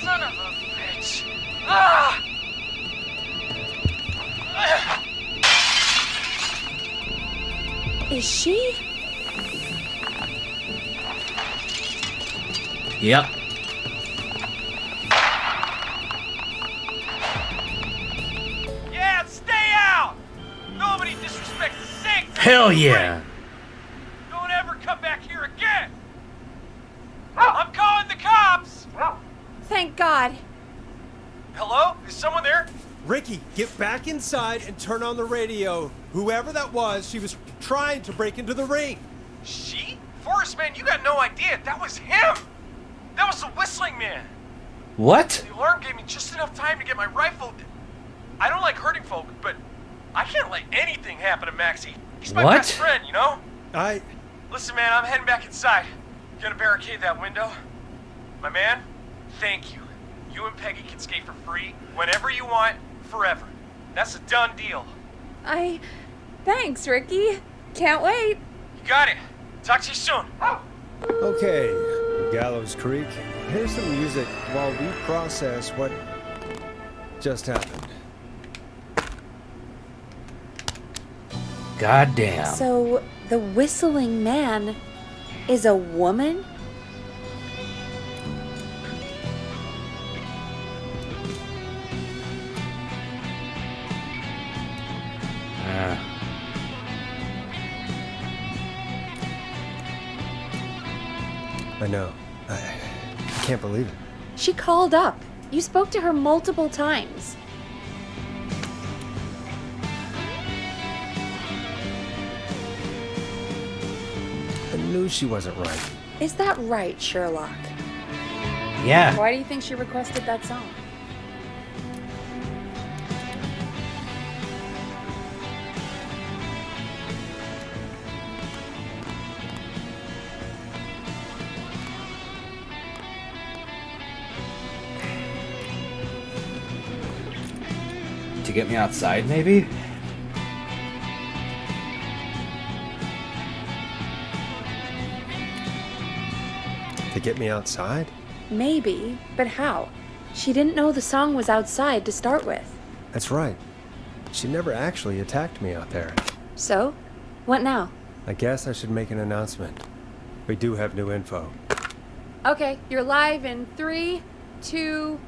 Son of a bitch. Ah! Is she? Yep. Yeah, stay out! Nobody disrespects the saints! Hell yeah. Don't ever come back here again! I'm calling the cops! Thank God. Hello? Is someone there? Ricky, get back inside and turn on the radio. Whoever that was, she was trying to break into the ring. She? Forrest, man, you got no idea. That was him! That was the whistling man! What? The alarm gave me just enough time to get my rifle. I don't like hurting folk, but I can't let anything happen to Maxie. He's my What? best friend, you know? I... Listen, man, I'm heading back inside. Gonna barricade that window. My man, thank you. You and Peggy can skate for free whenever you want, forever. That's a done deal. Thanks, Ricky. Can't wait. You got it. Talk to you soon. Okay, Gallows Creek. Here's some music while we process what just happened. Goddamn. So, the whistling man is a woman? I know. I can't believe it. She called up. You spoke to her multiple times. I knew she wasn't right. Is that right, Sherlock? Yeah. Why do you think she requested that song? To get me outside, maybe? To get me outside? Maybe, but how? She didn't know the song was outside to start with. That's right. She never actually attacked me out there. So? What now? I guess I should make an announcement. We do have new info. Okay, you're live in 3, 2...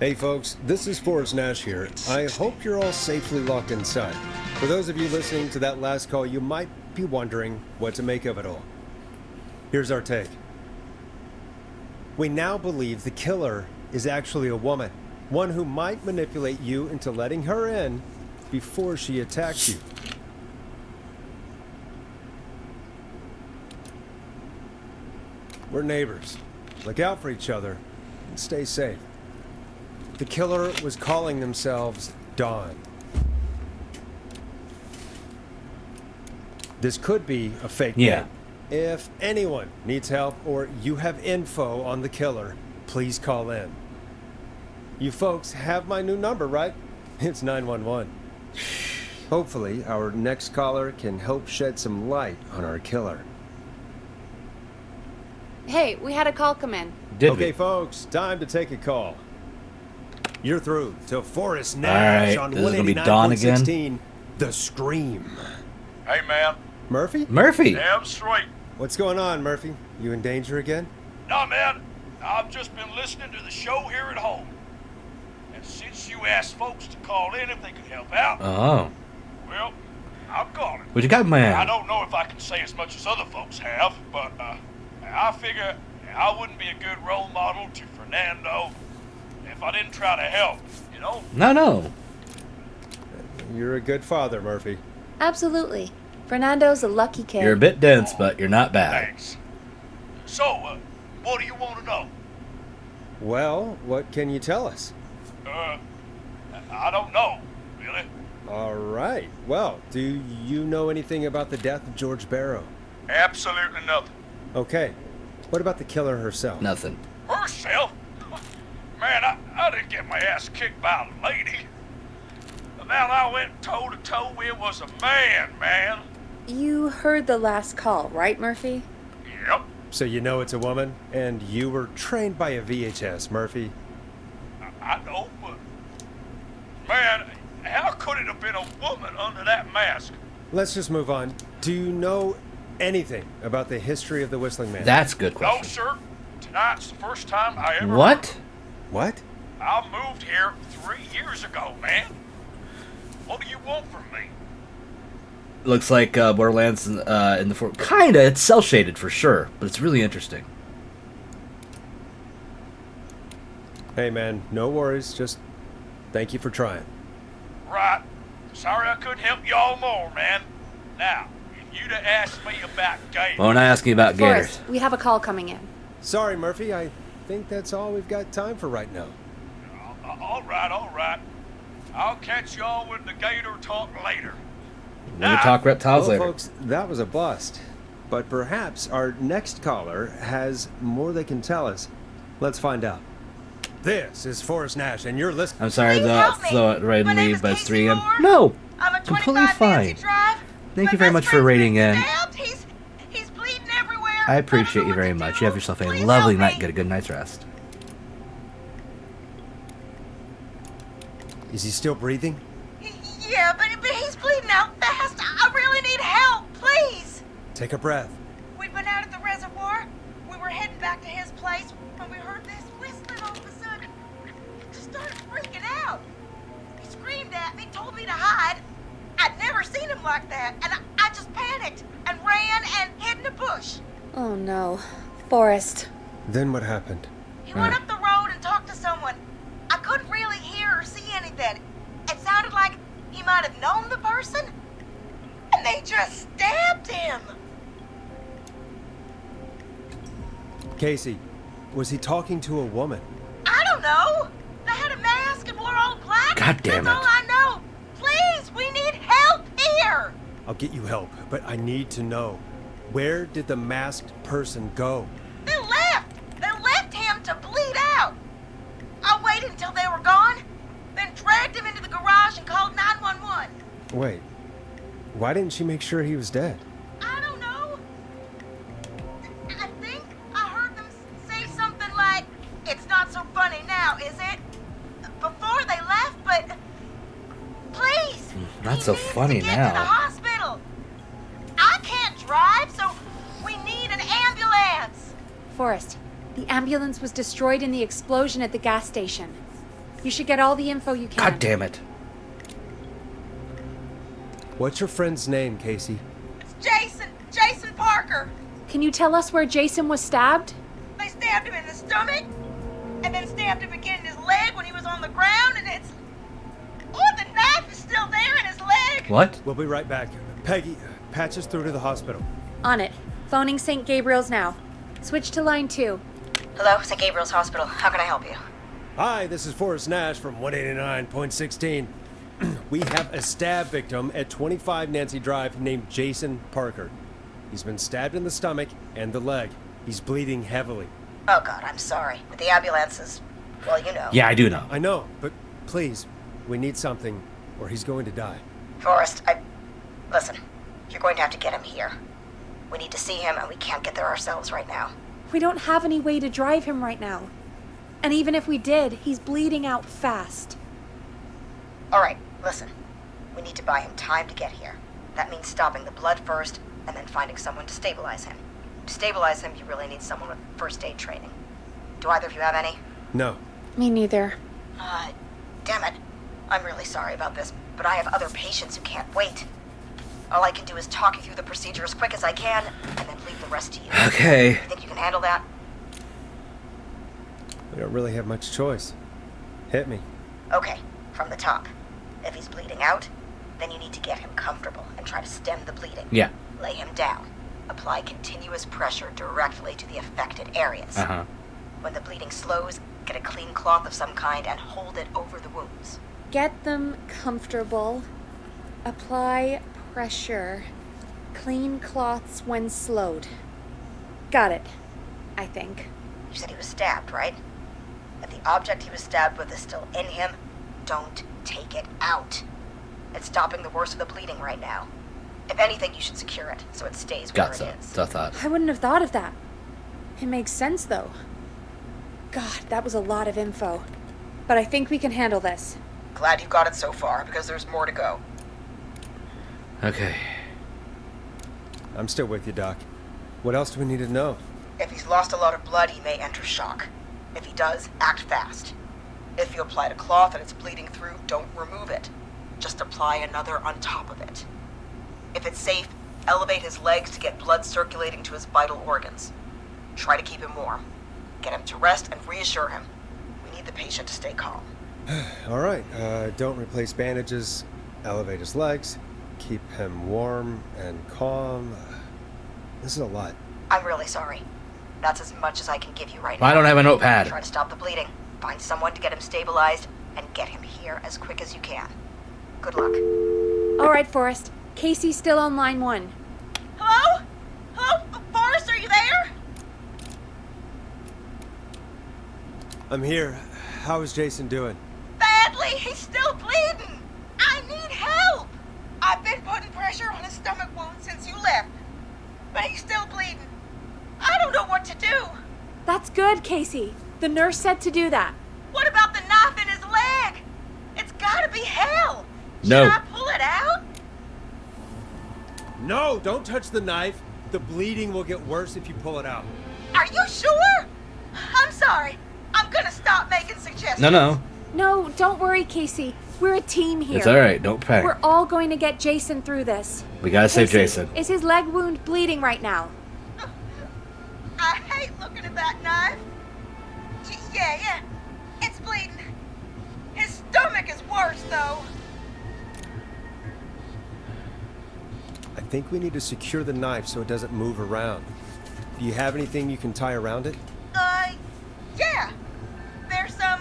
Hey folks, this is Forrest Nash here. I hope you're all safely locked inside. For those of you listening to that last call, you might be wondering what to make of it all. Here's our take. We now believe the killer is actually a woman. One who might manipulate you into letting her in before she attacks you. We're neighbors. Look out for each other and stay safe. The killer was calling themselves Dawn. This could be a fake Yeah. name. If anyone needs help or you have info on the killer, please call in. You folks have my new number, right? It's 911. Hopefully, our next caller can help shed some light on our killer. Hey, we had a call come in. Did Okay, we? folks, time to take a call. You're through to Forrest All Nash right, on this is gonna be Dawn again. 189.16, The Scream. Hey, man. Murphy? Murphy. Damn straight. What's going on, Murphy? You in danger again? Nah, man. I've just been listening to the show here at home. And since you asked folks to call in if they could help out, Oh. well, I'm calling. What you got, man? I don't know if I can say as much as other folks have, but I figure I wouldn't be a good role model to Fernando if I didn't try to help, you know? No. You're a good father, Murphy. Absolutely. Fernando's a lucky kid. You're a bit dense, but you're not bad. Thanks. So, what do you want to know? Well, what can you tell us? I don't know, really. All right. Well, do you know anything about the death of George Barrow? Absolutely nothing. Okay. What about the killer herself? Nothing. Herself? Man, I didn't get my ass kicked by a lady. The man I went toe-to-toe with was a man. You heard the last call, right, Murphy? Yep. So you know it's a woman, and you were trained by a VHS, Murphy. I know, but... Man, how could it have been a woman under that mask? Let's just move on. Do you know anything about the history of the Whistling Man? That's a good No, question. sir. Tonight's the first time I ever... What? What? I moved here 3 years ago, man. What do you want from me? Looks like Borderlands in the kinda. It's cell shaded for sure, but it's really interesting. Hey, man, no worries. Just thank you for trying. Right. Sorry I couldn't help y'all more, man. Now, if you'd have asked me about Gator... Well, we're not asking about gators. Forrest, we have a call coming in. Sorry, Murphy. I think that's all we've got time for right now. All right. I'll catch y'all with the Gator talk later. We'll talk reptiles Well, later. folks, that was a bust. But perhaps our next caller has more they can tell us. Let's find out. This is Forrest Nash, and you're listening. I'm sorry, Please help me. throw it right My in name me, is but it's Casey 3 a.m. Moore. No! I'm a Completely 25 Nancy fine. Drive. Thank My you very best much for friend's rating been in. stabbed. He's bleeding everywhere. I appreciate don't know you what very to much. do. You have yourself a Please lovely help night. me. Get a good night's rest. Is he still breathing? Yeah, but he's bleeding out fast. I really need help, please. Take a breath. We'd been out at the reservoir. We were heading back to his place when we heard this whistling all of a sudden. Just started freaking out. He screamed at me, told me to hide. I'd never seen him like that, and I just panicked and ran and hid in a bush. Oh no. Forrest. Then what happened? He went up the road and talked to someone. I couldn't really hear or see anything. It sounded like he might have known the person, and they just stabbed him. Casey, was he talking to a woman? I don't know. They had a mask and wore all black. God damn That's it. all I know. Please, we need help here. I'll get you help, but I need to know. Where did the masked person go? They left. They left him to bleed out. I waited until they were gone, then dragged him into the garage and called 911. Wait, why didn't she make sure he was dead? I don't know. I think I heard them say something like, "It's not so funny now, is it?" before they left, but please. Not he so needs funny to get now. to the hospital. I can't drive, so we need an ambulance. Forrest, the ambulance was destroyed in the explosion at the gas station. You should get all the info you can. God damn it. What's your friend's name, Casey? It's Jason Parker. Can you tell us where Jason was stabbed? They stabbed him in the stomach, and then stabbed him again in his leg when he was on the ground, and it's... Oh, the knife is still there in his leg! What? We'll be right back. Peggy, patch us through to the hospital. On it. Phoning St. Gabriel's now. Switch to line 2. Hello, St. Gabriel's Hospital. How can I help you? Hi, this is Forrest Nash from 189.16. We have a stab victim at 25 Nancy Drive named Jason Parker. He's been stabbed in the stomach and the leg. He's bleeding heavily. Oh, God, I'm sorry. But the ambulance is... Well, you know. Yeah, I do know. I know, but please, we need something or he's going to die. Forrest, Listen, you're going to have to get him here. We need to see him, and we can't get there ourselves right now. We don't have any way to drive him right now. And even if we did, he's bleeding out fast. All right, listen. We need to buy him time to get here. That means stopping the blood first, and then finding someone to stabilize him. To stabilize him, you really need someone with first aid training. Do either of you have any? No. Me neither. Damn it. I'm really sorry about this, but I have other patients who can't wait. All I can do is talk you through the procedure as quick as I can, and then leave the rest to you. Okay. You think you can handle that? We don't really have much choice. Hit me. Okay, from the top. If he's bleeding out, then you need to get him comfortable and try to stem the bleeding. Yeah. Lay him down. Apply continuous pressure directly to the affected areas. Uh-huh. When the bleeding slows, get a clean cloth of some kind and hold it over the wounds. Get them comfortable. Apply pressure. Clean cloths when slowed. Got it. I think. You said he was stabbed, right? If the object he was stabbed with is still in him, don't take it out. It's stopping the worst of the bleeding right now. If anything, you should secure it so it stays where Got it so. is. So I thought. I wouldn't have thought of that. It makes sense, though. God, that was a lot of info. But I think we can handle this. Glad you got it so far, because there's more to go. Okay. I'm still with you, Doc. What else do we need to know? If he's lost a lot of blood, he may enter shock. If he does, act fast. If you applied a cloth and it's bleeding through, don't remove it. Just apply another on top of it. If it's safe, elevate his legs to get blood circulating to his vital organs. Try to keep him warm. Get him to rest and reassure him. We need the patient to stay calm. All right, don't replace bandages, elevate his legs, keep him warm and calm. This is a lot. I'm really sorry. That's as much as I can give you right now. I don't have a notepad. Try to stop the bleeding. Find someone to get him stabilized and get him here as quick as you can. Good luck. All right, Forrest. Casey's still on line 1. Hello? Hello? Forrest, are you there? I'm here. How is Jason doing? Badly. He's still bleeding. I need help. I've been putting pressure on his stomach wound since you left. But he's still bleeding. I don't know what to do. That's good, Casey. The nurse said to do that. What about the knife in his leg? It's gotta be hell. No. Should I pull it out? No, don't touch the knife. The bleeding will get worse if you pull it out. Are you sure? I'm sorry. I'm gonna stop making suggestions. No. No, don't worry, Casey. We're a team here. It's alright, don't panic. We're all going to get Jason through this. We gotta save Casey, Jason. Is his leg wound bleeding right now? I hate looking at that knife. Yeah. It's bleeding. His stomach is worse, though. I think we need to secure the knife so it doesn't move around. Do you have anything you can tie around it? Yeah. There's some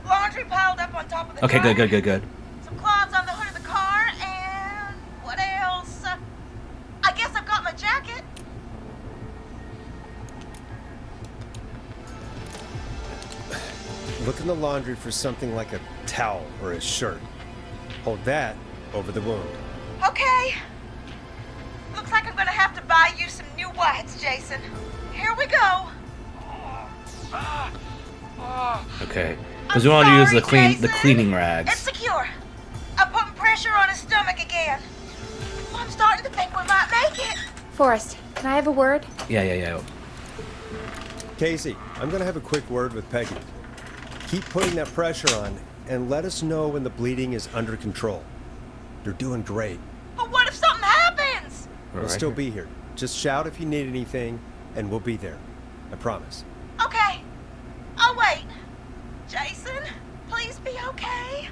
laundry piled up on top of the Okay, dryer. good. Some cloths on the hood of the car, and what else? I guess I've got my jacket. Look in the laundry for something like a towel or a shirt. Hold that over the wound. Okay. Looks like I'm gonna have to buy you some new whites, Jason. Here we go. Okay. Because we want to use the Jason. cleaning It's rags. secure. I'm putting pressure on his stomach again. I'm starting to think we might make it. Forrest, can I have a word? Yeah. Casey, I'm gonna have a quick word with Peggy. Keep putting that pressure on and let us know when the bleeding is under control. You're doing great. But what if something happens? We'll still be here. Just shout if you need anything, and we'll be there. I promise. Okay. I'll wait. Jason, please be okay.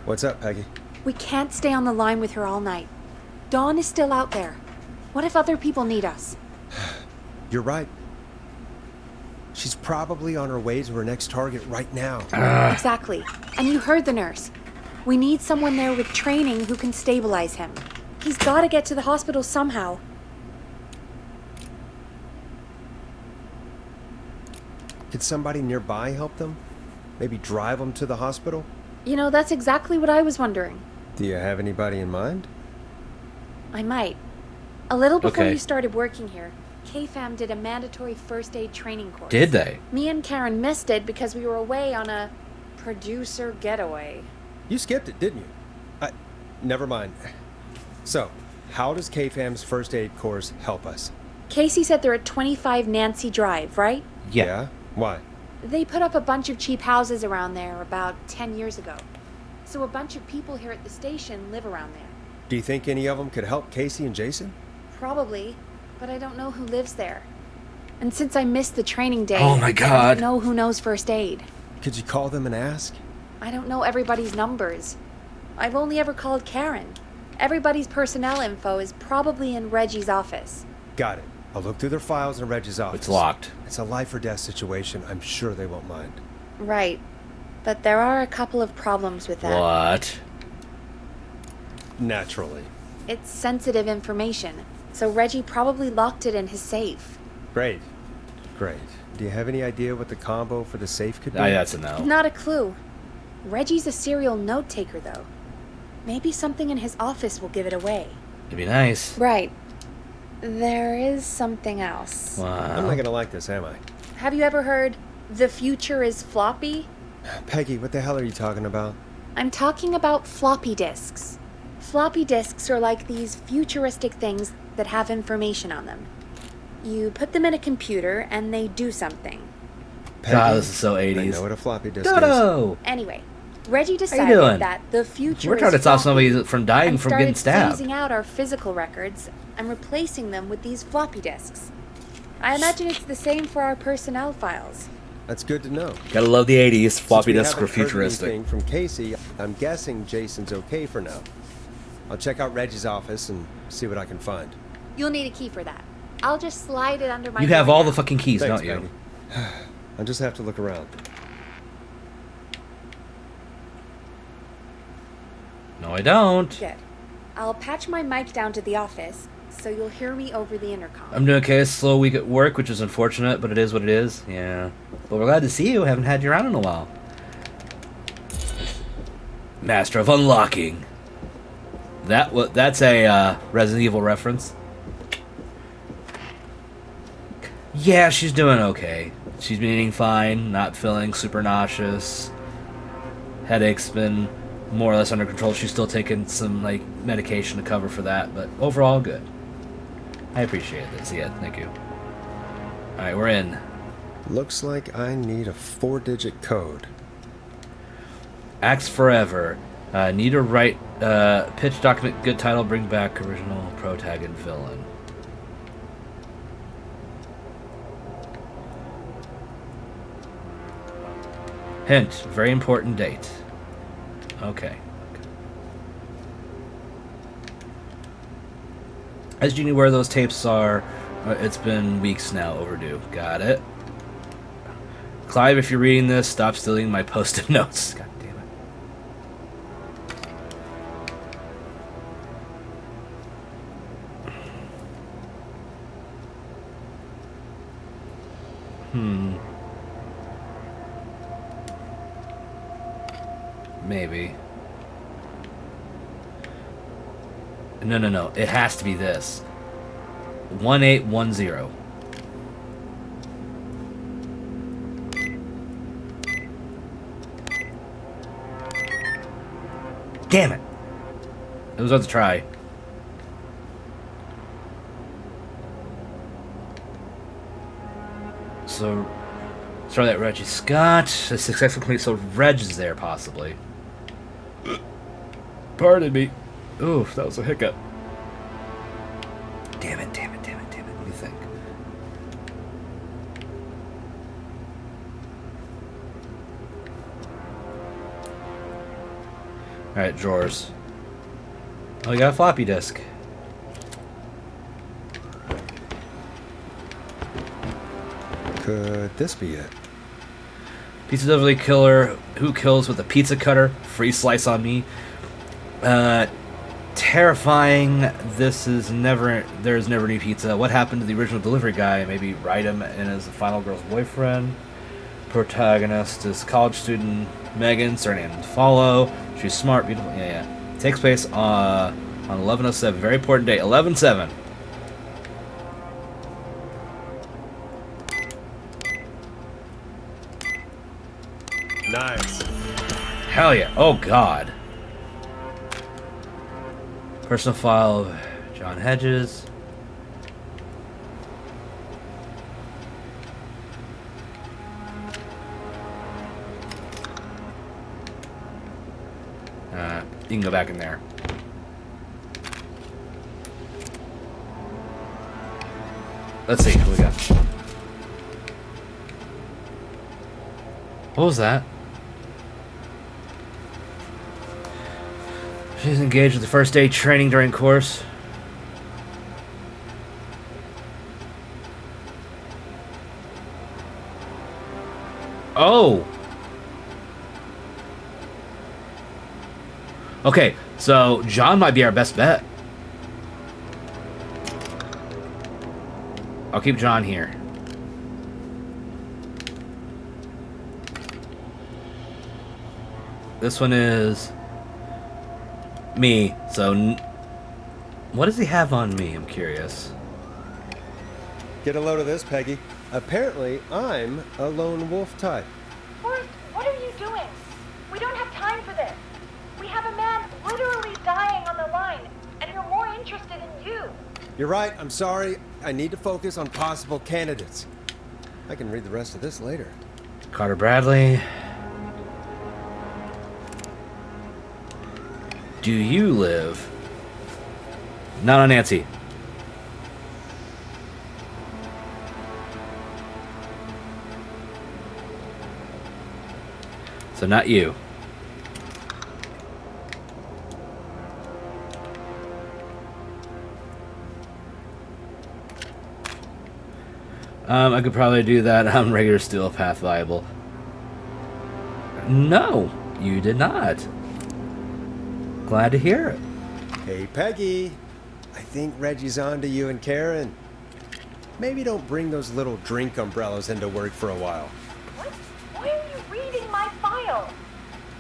What's up, Peggy? We can't stay on the line with her all night. Dawn is still out there. What if other people need us? You're right. She's probably on her way to her next target right now. Exactly. And you heard the nurse. We need someone there with training who can stabilize him. He's got to get to the hospital somehow. Could somebody nearby help them? Maybe drive them to the hospital? You know, that's exactly what I was wondering. Do you have anybody in mind? I might. A little before Okay. you started working here, KFAM did a mandatory first aid training course. Did they? Me and Karen missed it because we were away on a producer getaway. You skipped it, didn't you? Never mind. So, how does KFAM's first aid course help us? Casey said they're at 25 Nancy Drive, right? Yeah. Why? They put up a bunch of cheap houses around there about 10 years ago. So a bunch of people here at the station live around there. Do you think any of them could help Casey and Jason? Probably, but I don't know who lives there. And since I missed the training day, Oh my I God. don't know who knows first aid. Could you call them and ask? I don't know everybody's numbers. I've only ever called Karen. Everybody's personnel info is probably in Reggie's office. Got it. I'll look through their files in Reggie's office. It's locked. It's a life or death situation. I'm sure they won't mind. Right. But there are a couple of problems with that. What? Naturally. It's sensitive information, so Reggie probably locked it in his safe. Great. Do you have any idea what the combo for the safe could be? That's a no. Not a clue. Reggie's a serial note taker, though. Maybe something in his office will give it away. It'd be nice. Right. There is something else. I'm not gonna like this, am I? Have you ever heard, the future is floppy? Peggy, what the hell are you talking about? I'm talking about floppy disks. Floppy disks are like these futuristic things that have information on them. You put them in a computer and they do something. Peggy, God, this is so I 80s. know what a floppy disk Dodo! Anyway, Reggie doing? decided that the future We're trying to is stop floppy somebody from dying and from getting started stabbed. phasing out our physical records and replacing them with these floppy disks. I imagine it's the same for our personnel files. That's good to know. Gotta love the 80s. Floppy Since we disks were haven't heard futuristic. anything from Casey, I'm guessing Jason's okay for now. I'll check out Reggie's office and see what I can find. You'll need a key for that. I'll just slide it under my You have door all now. the fucking keys, Thanks, don't you? Peggy. I just have to look around. No, I don't. Good. I'll patch my mic down to the office, so you'll hear me over the intercom. I'm doing okay. Slow week at work, which is unfortunate, but it is what it is. Yeah. But we're glad to see you. Haven't had you around in a while. Master of Unlocking. That's a Resident Evil reference. Yeah, she's doing okay. She's been eating fine, not feeling super nauseous. Headache's been more or less under control. She's still taking some like medication to cover for that, but overall good. I appreciate this. Yeah, thank you. Alright, we're in. Looks like I need a 4-digit code. Axe Forever. Need to write pitch document, good title, bring back original protag and villain. Hint, very important date. Okay. As you know where those tapes are, it's been weeks now overdue. Got it. Clive, if you're reading this, stop stealing my post-it notes. God damn it. Maybe. No. It has to be this. 1810. Damn it. It was worth a try. So, start that Reggie Scott. The successful complete, so Reg is there possibly. Pardon me. Oof, that was a hiccup. Damn it. Let me think. Alright, drawers. Oh, you got a floppy disk. Could this be it? Pizza delivery killer who kills with a pizza cutter. Free slice on me. Terrifying. There's never any pizza. What happened to the original delivery guy? Maybe write him in as the final girl's boyfriend. Protagonist is college student Megan, surname Follow. She's smart, beautiful. Yeah. Takes place on 11/07. Very important date. 11/7. Nice. Hell yeah. Oh God. Personal file of John Hedges. You can go back in there. Let's see what we got. What was that? She's engaged with the first aid training during course. Oh! Okay, so John might be our best bet. I'll keep John here. This one is me, so what does he have on me? I'm curious. Get a load of this, Peggy. Apparently, I'm a lone wolf type. Forrest, what are you doing? We don't have time for this. We have a man literally dying on the line, and you're more interested in you. You're right, I'm sorry. I need to focus on possible candidates. I can read the rest of this later. Carter Bradley. Do you live? Not on Nancy. So not you. I could probably do that on regular steel path viable. No, you did not. Glad to hear it. Hey, Peggy. I think Reggie's on to you and Karen. Maybe don't bring those little drink umbrellas into work for a while. What? Why are you reading my file?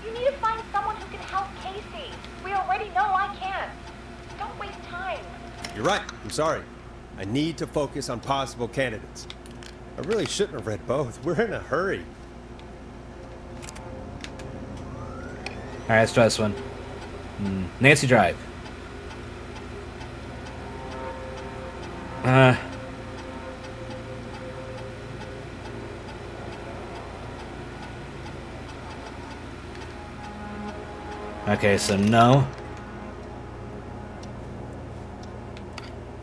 You need to find someone who can help Casey. We already know I can't. Don't waste time. You're right. I'm sorry. I need to focus on possible candidates. I really shouldn't have read both. We're in a hurry. Alright, let's try this one. Nancy Drive. Okay, so no.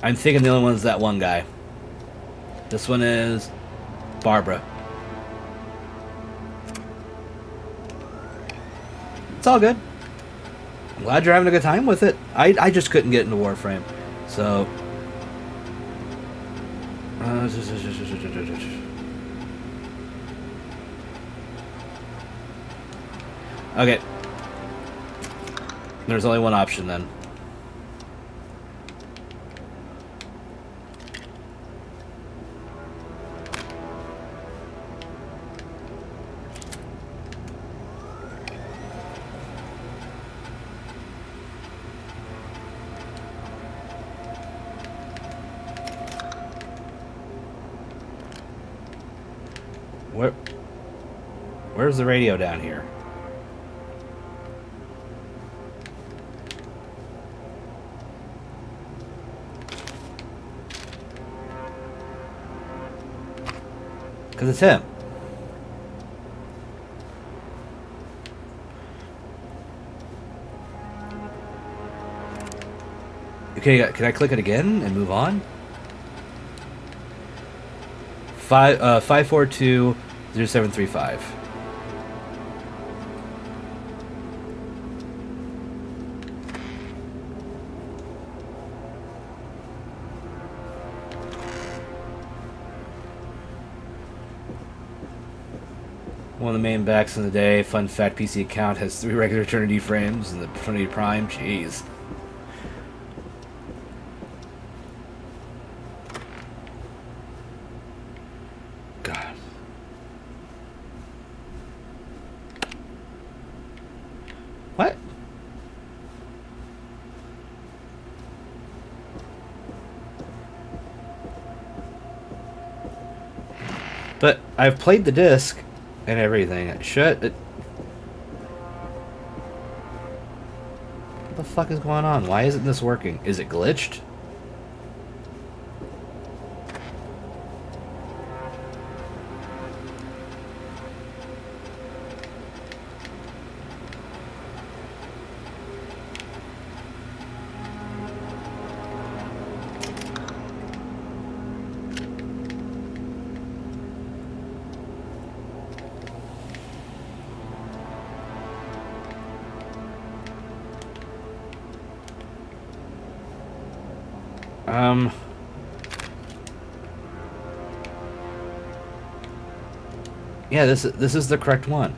I'm thinking the only one's that one guy. This one is Barbara. It's all good. I'm glad you're having a good time with it. I just couldn't get into Warframe. So... okay. There's only one option then. Where's the radio down here? Because it's him. Okay, can I click it again and move on? 542-0735. One of the main backs in the day. Fun fact, PC account has 3 regular Eternity frames and the Eternity Prime. Jeez. God. What? But I've played the disc and everything. What the fuck is going on? Why isn't this working? Is it glitched? Yeah, this is the correct one.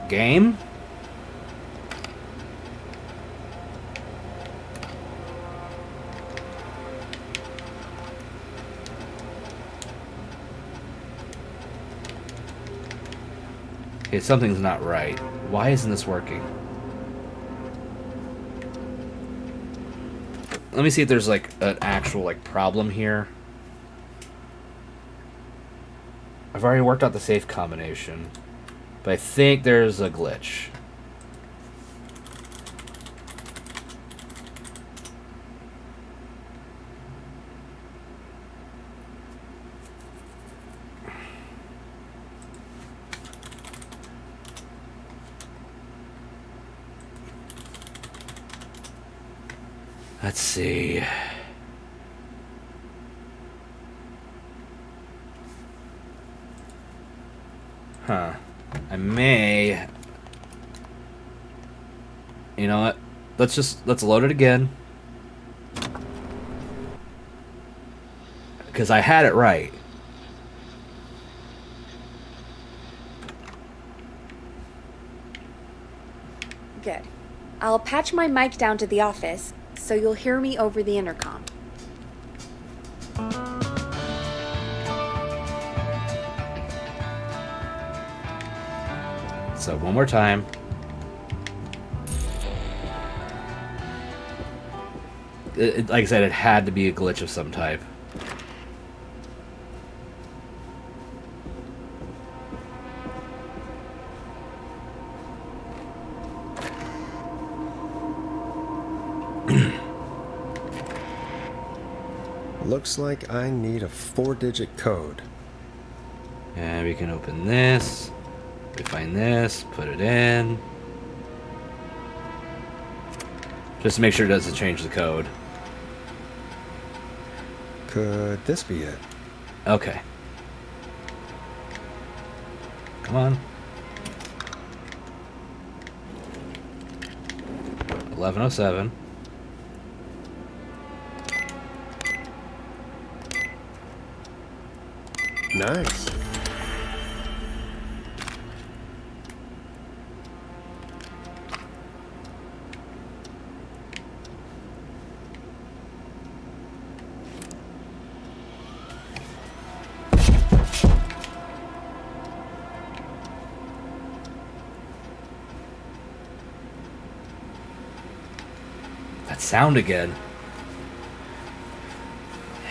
Game? Okay, something's not right. Why isn't this working? Let me see if there's like an actual like problem here. I've already worked out the safe combination, but I think there's a glitch. Let's see. Huh. I may... You know what? Let's load it again. Because I had it right. Good. I'll patch my mic down to the office, so you'll hear me over the intercom. So one more time. Like I said, it had to be a glitch of some type. Looks like I need a 4-digit code. And we can open this. We find this, put it in. Just to make sure it doesn't change the code. Could this be it? Okay. Come on. 1107. Nice. That sound again.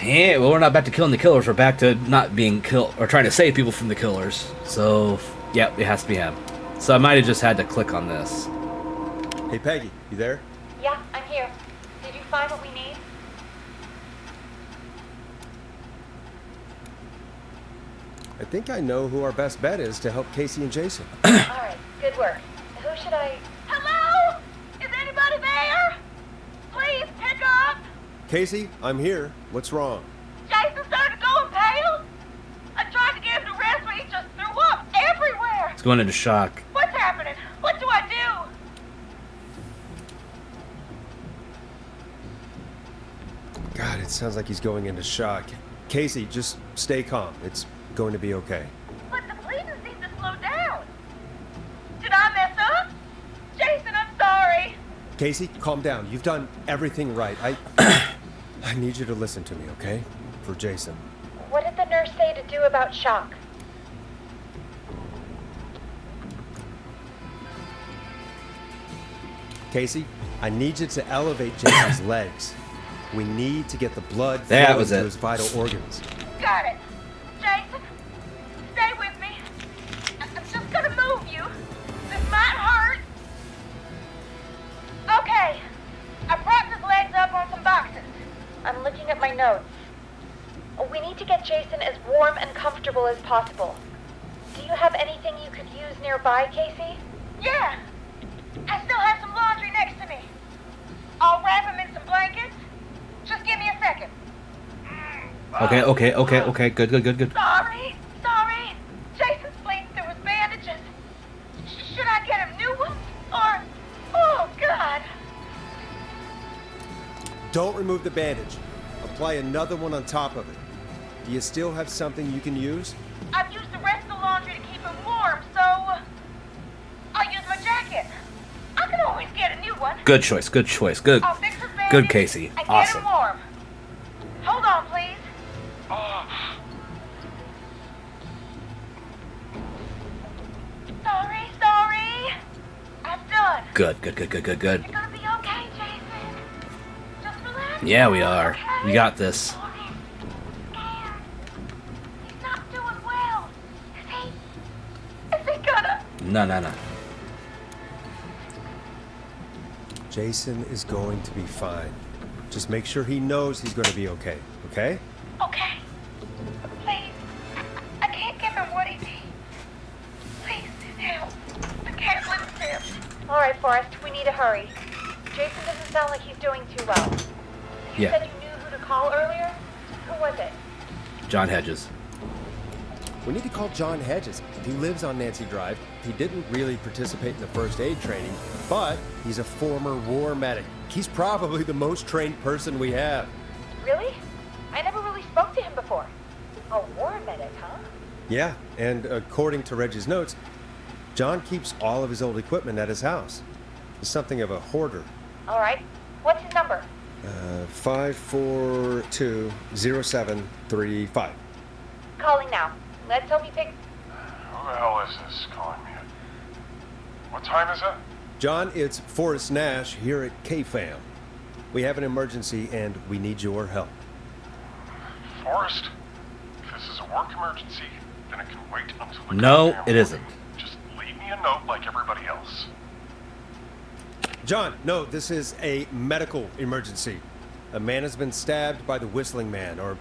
Yeah, well, we're not back to killing the killers. We're back to not being killed, or trying to save people from the killers. So, yeah, it has to be him. So I might have just had to click on this. Hey, Peggy, you there? Yeah, I'm here. Did you find what we need? I think I know who our best bet is to help Casey and Jason. All right, good work. Who should I... Hello? Is anybody there? Please pick up. Casey, I'm here. What's wrong? Jason started going pale. I tried to get him to rest, but he just threw up everywhere. It's going into shock. What's happening? What do I do? God, it sounds like he's going into shock. Casey, just stay calm. It's going to be okay. But the bleeding seems to slow down. Did I mess up? Jason, I'm sorry. Casey, calm down. You've done everything right. I need you to listen to me, okay? For Jason. What did the nurse say to do about shock? Casey, I need you to elevate Jason's legs. We need to get the blood That flowing was to it. his vital organs. Got it. Jason, stay with me. I'm just gonna move you. This might hurt. Okay. I propped his legs up on some boxes. I'm looking at my notes. We need to get Jason as warm and comfortable as possible. Do you have anything you could use nearby, Casey? Yeah. I still have some laundry next to me. I'll wrap him in some blankets. Just give me a second. Okay. Good. Sorry. Jason's bleeding through his bandages. Should I get him new ones? Or... Oh, God. Don't remove the bandage. Apply another one on top of it. Do you still have something you can use? I've used the rest of the laundry to keep him warm, so... I'll use my jacket. I can always get a new one. Good choice. Good. I'll fix his bandage Good, Casey. and get Awesome. him warm. Hold on, please. Sorry. Good, good, good, good, good, good. You're gonna be okay, Jason. Just relax. Yeah, we are. Okay? We got this. He's scared. He's not doing well. Is he gonna? No. Jason is going to be fine. Just make sure he knows he's going to be okay, okay? Okay. Please. I can't give him what he needs. Please, help. I can't live him. All right, Forrest, we need to hurry. Jason doesn't sound like he's doing too well. You Yeah. said you knew who to call earlier? Who was it? John Hedges. We need to call John Hedges. He lives on Nancy Drive. He didn't really participate in the first aid training, but he's a former war medic. He's probably the most trained person we have. Really? I never really spoke to him before. A war medic, huh? Yeah, and according to Reggie's notes, John keeps all of his old equipment at his house. He's something of a hoarder. All right. What's his number? 5420735. Calling now. Let's hope he picks. Who the hell is this calling me? What time is it? John, it's Forrest Nash here at KFAM. We have an emergency and we need your help. Forrest, if this is a work emergency, then it can wait until the No, goddamn it isn't. morning. Just leave me a note like everybody else. John, no, this is a medical emergency. A man has been stabbed by the Whistling Man, or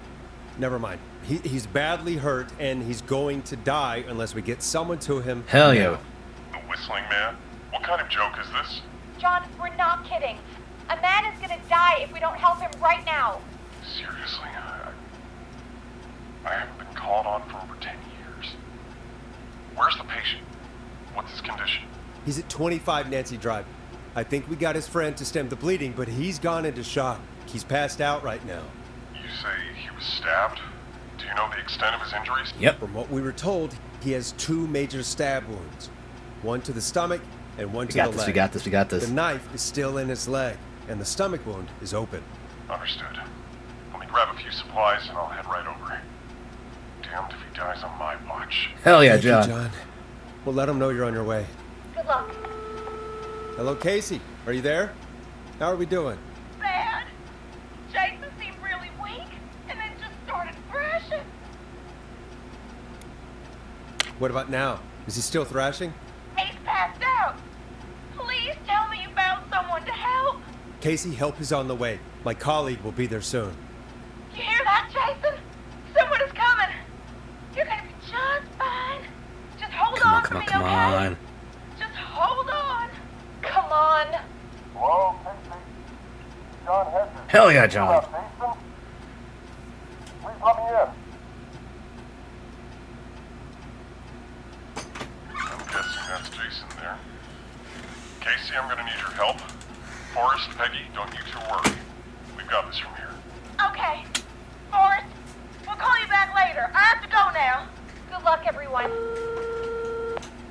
never mind. He's badly hurt and he's going to die unless we get someone to him. Hell now. yeah. The Whistling Man? What kind of joke is this? John, we're not kidding. A man is gonna die if we don't help him right now. Seriously, I haven't been called on for over 10 years. Where's the patient? What's his condition? He's at 25 Nancy Drive. I think we got his friend to stem the bleeding, but he's gone into shock. He's passed out right now. You say he was stabbed? Do you know the extent of his injuries? Yep. From what we were told, he has 2 major stab wounds. One to the stomach and one We to got the this, leg. we got this, we got this. The knife is still in his leg, and the stomach wound is open. Understood. Let me grab a few supplies and I'll head right over. Damned if he dies on my watch. Hell yeah, Thank you, John. John. We'll let him know you're on your way. Good luck. Hello, Casey. Are you there? How are we doing? Bad. Jason seemed really weak and then just started thrashing. What about now? Is he still thrashing? He's passed out. Please tell me you found someone to help. Casey, help is on the way. My colleague will be there soon. You hear that, Jason? Someone is coming. You're gonna be just fine. Just hold Come on on, for come on, me, come okay? on. Just hold on. Come on. Hello, Casey. John Hedges. Hell yeah, John. Jason? Please let me in. I'm guessing that's Jason there. Casey, I'm gonna need your help. Forrest, Peggy, don't you two worry. We've got this from here. Okay. Forrest, we'll call you back later. I have to go now. Good luck, everyone.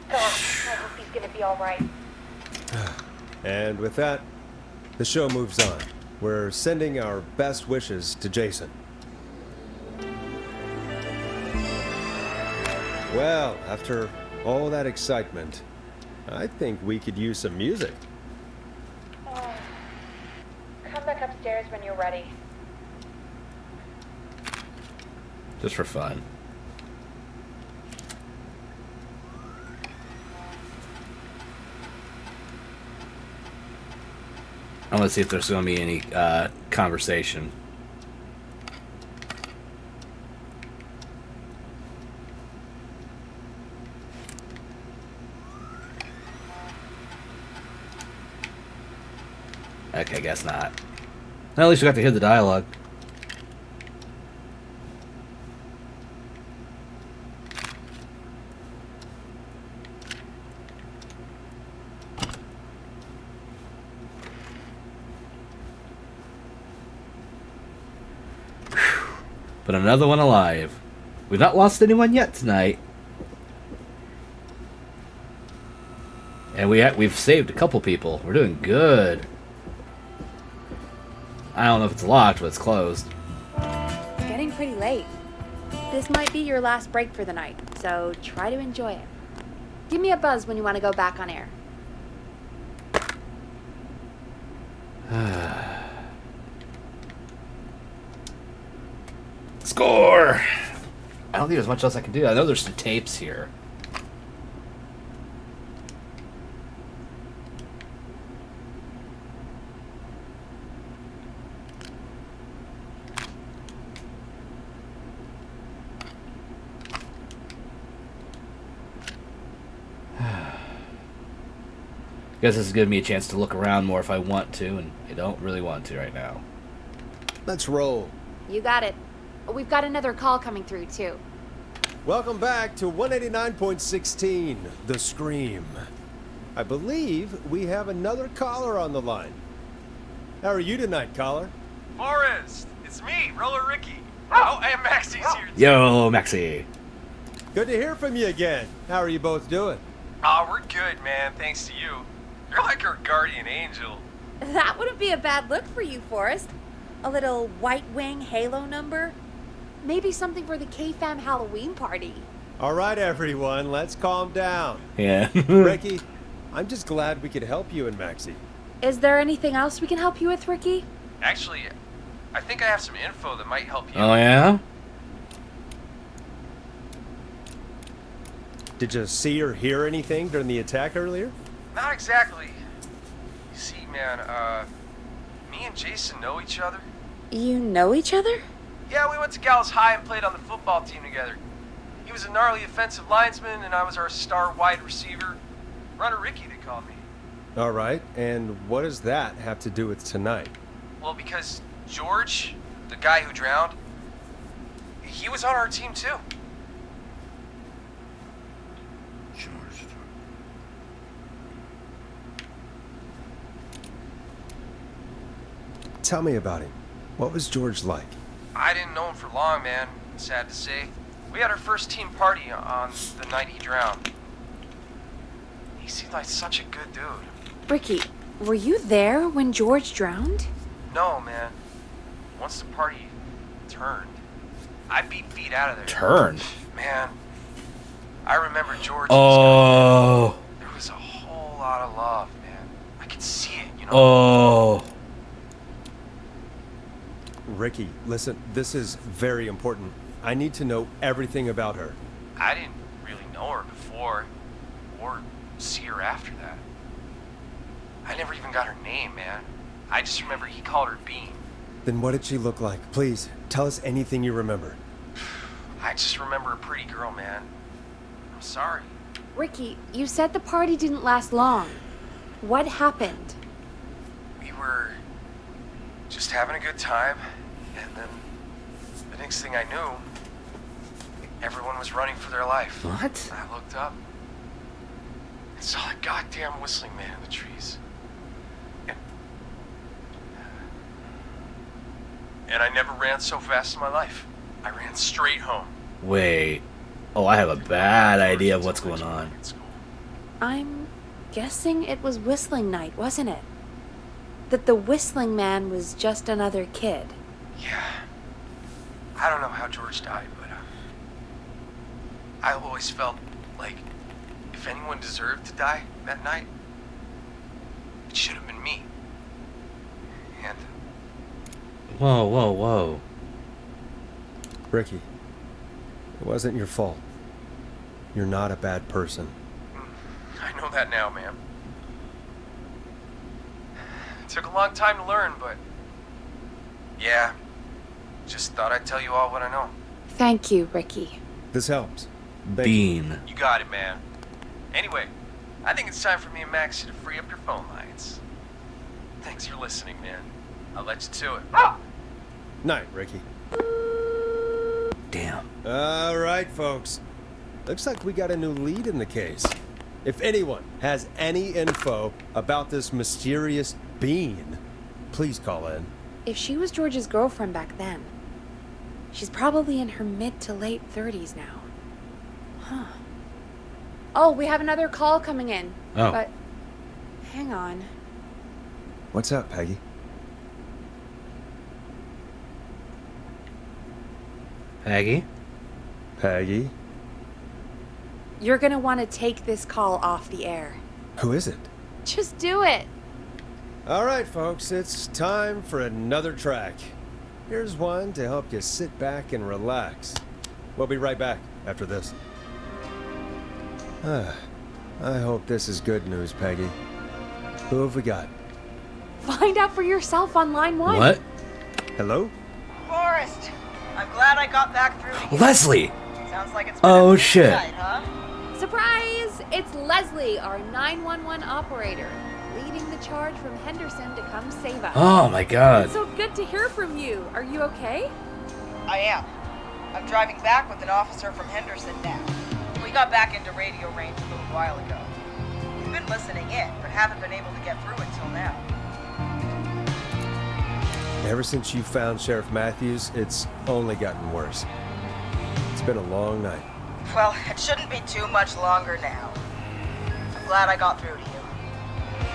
Gosh, I hope he's gonna be all right. And with that, the show moves on. We're sending our best wishes to Jason. Well, after all that excitement, I think we could use some music. Oh. Come back upstairs when you're ready. Just for fun. I want to see if there's going to be any conversation. Okay, guess not. Well, at least we got to hear the dialogue. But another one alive. We've not lost anyone yet tonight. And we've saved a couple people. We're doing good. I don't know if it's locked, but it's closed. It's getting pretty late. This might be your last break for the night, so try to enjoy it. Give me a buzz when you want to go back on air. Score! I don't think there's much else I can do. I know there's some tapes here. Guess this is giving me a chance to look around more if I want to, and I don't really want to right now. Let's roll. You got it. We've got another call coming through, too. Welcome back to 189.16, The Scream. I believe we have another caller on the line. How are you tonight, caller? Morris, it's me, Roller Ricky. Oh, and Maxie's here too. Yo, Maxie. Good to hear from you again. How are you both doing? Oh, we're good, man, thanks to you. You're like our guardian angel. That wouldn't be a bad look for you, Forrest. A little White Wing Halo number? Maybe something for the K-Fam Halloween party. All right, everyone, let's calm down. Yeah. Ricky, I'm just glad we could help you and Maxie. Is there anything else we can help you with, Ricky? Actually, I think I have some info that might help you. Oh, yeah? Did you see or hear anything during the attack earlier? Not exactly. You see, man, me and Jason know each other. You know each other? Yeah, we went to Gallows High and played on the football team together. He was a gnarly offensive linesman, and I was our star wide receiver. Runner Ricky, they called me. All right, and what does that have to do with tonight? Well, because George, the guy who drowned, he was on our team too. Tell me about him. What was George like? I didn't know him for long, man. Sad to say. We had our first team party on the night he drowned. He seemed like such a good dude. Ricky, were you there when George drowned? No, man. Once the party turned, I beat Pete out of there. Turned? Man, I remember George. Oh. There was a whole lot of love, man. I could see it, you know? Oh. Ricky, listen, this is very important. I need to know everything about her. I didn't really know her before, or see her after that. I never even got her name, man. I just remember he called her Bean. Then what did she look like? Please, tell us anything you remember. I just remember a pretty girl, man. I'm sorry. Ricky, you said the party didn't last long. What happened? We were just having a good time, and then the next thing I knew, everyone was running for their life. What? I looked up and saw a goddamn whistling man in the trees. And I never ran so fast in my life. I ran straight home. Wait. Oh, I have a bad idea of what's going on. I'm guessing it was whistling night, wasn't it? That the whistling man was just another kid. Yeah. I don't know how George died, but I always felt like if anyone deserved to die that night, it should have been me. And Whoa, whoa, whoa. Ricky, it wasn't your fault. You're not a bad person. I know that now, ma'am. It took a long time to learn, but yeah, just thought I'd tell you all what I know. Thank you, Ricky. This helps. Thank you. Bean. You got it, man. Anyway, I think it's time for me and Maxie to free up your phone lines. Thanks for listening, man. I'll let you to it. Night, Ricky. Damn. All right, folks. Looks like we got a new lead in the case. If anyone has any info about this mysterious being, please call in. If she was George's girlfriend back then, she's probably in her mid to late 30s now. Huh. Oh, we have another call coming in. Oh. But hang on. What's up, Peggy? Peggy? Peggy? You're gonna want to take this call off the air. Who is it? Just do it. All right, folks, it's time for another track. Here's one to help you sit back and relax. We'll be right back after this. I hope this is good news, Peggy. Who have we got? Find out for yourself on line 1. What? Hello? Forrest, I'm glad I got back through to you. Leslie! Sounds like it's been Oh, a busy shit. night, huh? Surprise! It's Leslie, our 911 operator, leading the charge from Henderson to come save us. Oh my god. It's so good to hear from you. Are you okay? I am. I'm driving back with an officer from Henderson now. We got back into radio range a little while ago. We've been listening in, but haven't been able to get through until now. Ever since you found Sheriff Matthews, it's only gotten worse. It's been a long night. Well, it shouldn't be too much longer now. I'm glad I got through to you.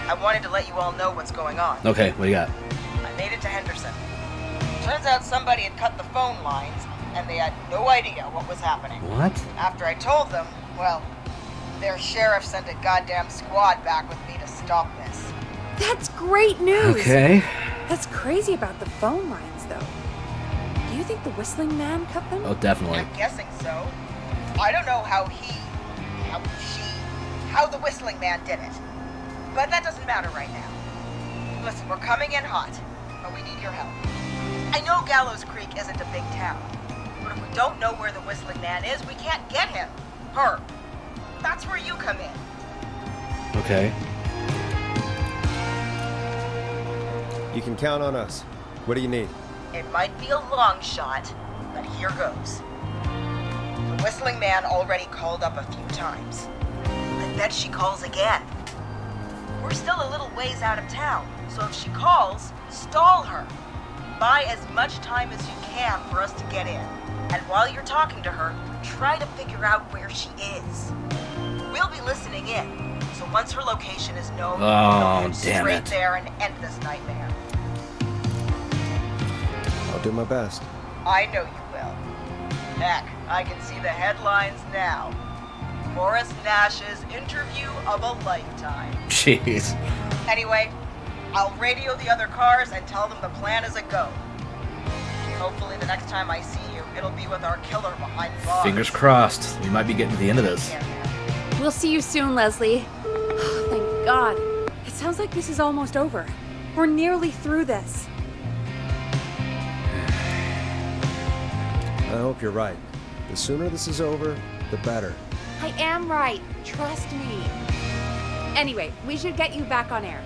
I wanted to let you all know what's going on. Okay, what do you got? I made it to Henderson. Turns out somebody had cut the phone lines, and they had no idea what was happening. What? After I told them, well, their sheriff sent a goddamn squad back with me to stop this. That's great news. Okay. That's crazy about the phone lines, though. Do you think the Whistling Man cut them? Oh, definitely. I'm guessing so. I don't know how the Whistling Man did it. But that doesn't matter right now. Listen, we're coming in hot, but we need your help. I know Gallows Creek isn't a big town, but if we don't know where the Whistling Man is, we can't get him. Her. That's where you come in. Okay. You can count on us. What do you need? It might be a long shot, but here goes. The Whistling Man already called up a few times. I bet she calls again. We're still a little ways out of town, so if she calls, stall her. Buy as much time as you can for us to get in. And while you're talking to her, try to figure out where she is. We'll be listening in, so once her location is known, we'll head damn straight it. there and end this nightmare. I'll do my best. I know you will. Heck, I can see the headlines now. Morris Nash's interview of a lifetime. Jeez. Anyway, I'll radio the other cars and tell them the plan is a go. Hopefully the next time I see you, it'll be with our killer behind bars. Fingers crossed. We might be getting to the end of this. We'll see you soon, Leslie. Thank God. It sounds like this is almost over. We're nearly through this. I hope you're right. The sooner this is over, the better. I am right. Trust me. Anyway, we should get you back on air.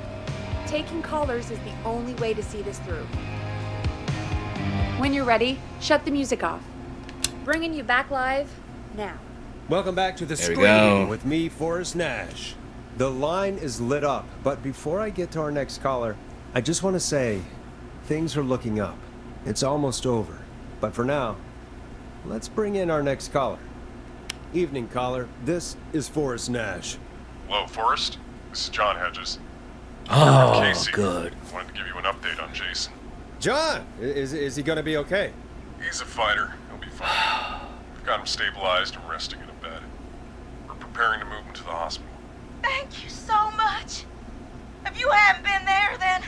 Taking callers is the only way to see this through. When you're ready, shut the music off. Bringing you back live now. Welcome back to the There we screen go. with me, Forrest Nash. The line is lit up, but before I get to our next caller, I just want to say things are looking up. It's almost over. But for now, let's bring in our next caller. Evening, caller. This is Forrest Nash. Hello, Forrest. This is John Hedges. Oh, Casey. good. Wanted to give you an update on Jason. John, is he going to be okay? He's a fighter. He'll be fine. We've got him stabilized and resting in a bed. We're preparing to move him to the hospital. Thank you so much. If you hadn't been there, then...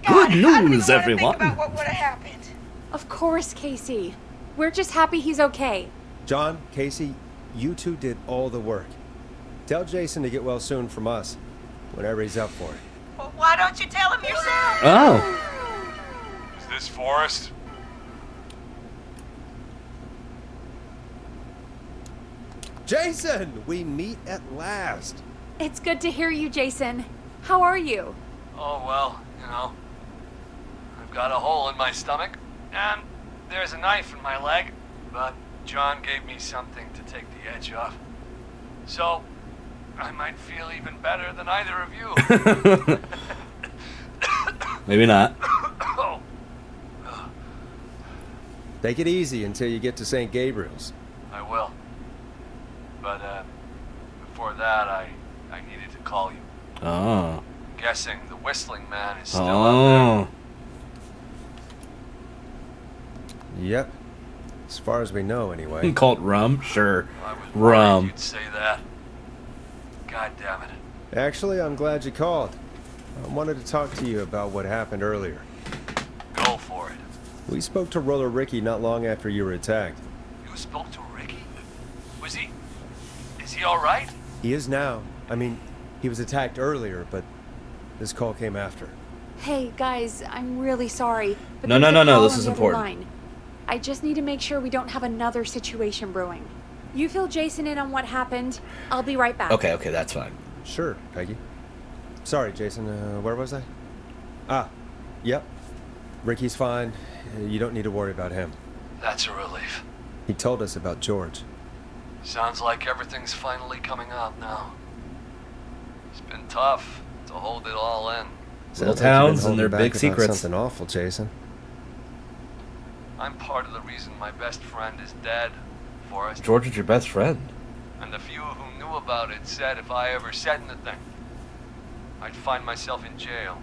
Good God, I don't even news, wanna everyone. Think about what would have happened. Of course, Casey. We're just happy he's okay. John, Casey, you two did all the work. Tell Jason to get well soon from us, whenever he's up for it. Well, why don't you tell him yourself? Oh. Is this Forrest? Jason, we meet at last. It's good to hear you, Jason. How are you? Oh, well, I've got a hole in my stomach, and there's a knife in my leg, but John gave me something to take the edge off. So, I might feel even better than either of you. Maybe not. Oh, Take it easy until you get to St. Gabriel's. I will. But, before that, I needed to call you. Oh. Guessing the Whistling Man is still out Oh. Yep. As far as we know, anyway. Call it rum? Sure. there. I was worried Rum. you'd say that. God damn it. Actually, I'm glad you called. I wanted to talk to you about what happened earlier. Go for it. We spoke to Roller Ricky not long after you were attacked. You spoke to Ricky? Was he... Is he alright? He is now. I mean, he was attacked earlier, but this call came after. Hey, guys, I'm really sorry. But No, there's no, a no, call this on is the other important. line. I just need to make sure we don't have another situation brewing. You fill Jason in on what happened. I'll be right back. Okay, that's fine. Sure, Peggy. Sorry, Jason. Where was I? Ah, yep. Ricky's fine. You don't need to worry about him. That's a relief. He told us about George. Sounds like everything's finally coming out now. It's been tough to hold it all in. Little Sounds like you've been towns and holding their back big about secrets. Something awful, Jason. I'm part of the reason my best friend is dead, Forrest. George is your best friend. And the few who knew about it said if I ever said anything, I'd find myself in jail.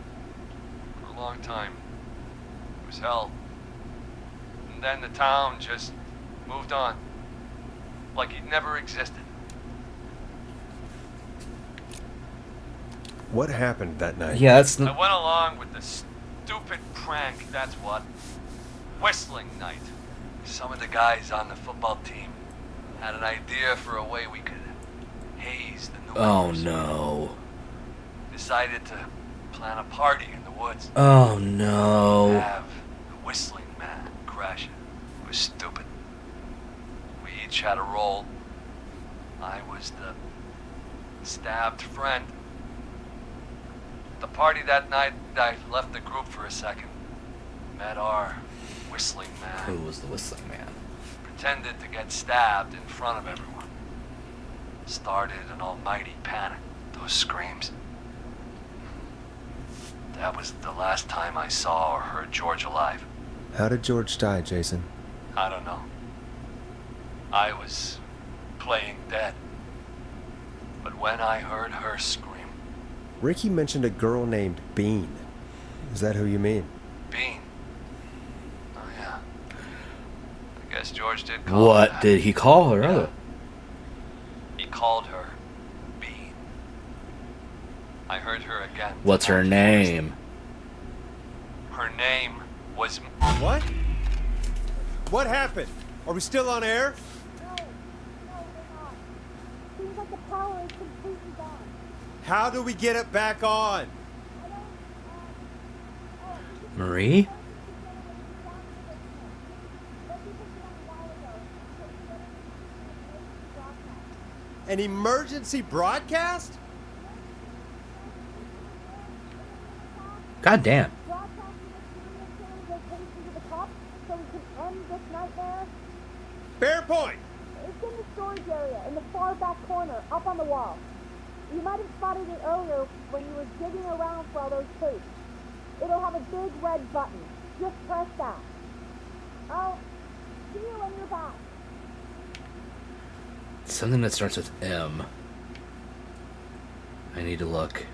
For a long time. It was hell. And then the town just moved on. Like he'd never existed. What happened that night? Yeah, that's... I went along with the stupid prank, that's what. Whistling night. Some of the guys on the football team had an idea for a way we could haze the new Oh, members. no. Decided to plan a party in the woods. Oh, no. Have the whistling man crash it. It was stupid. We each had a role. I was the stabbed friend. At the party that night, I left the group for a second. Met our whistling man. Who was the whistling man? Pretended to get stabbed in front of everyone. Started an almighty panic. Those screams. That was the last time I saw or heard George alive. How did George die, Jason? I don't know. I was playing dead. But when I heard her scream... Ricky mentioned a girl named Bean. Is that who you mean? Bean? Oh, yeah. I guess George did call her What that. did he call her? Yeah. He called her Bean. I heard her again. What's her name? Her name was... What? What happened? Are we still on air? No, they're not. Seems like the power is completely gone. How do we get it back on? Marie? An emergency broadcast? God damn. Fair point. It's in the storage area, in the far back corner, up on the wall. You might have spotted it earlier when you were digging around for all those tapes. It'll have a big red button. Just press that. I'll see you when you're back. Something that starts with M. I need to look.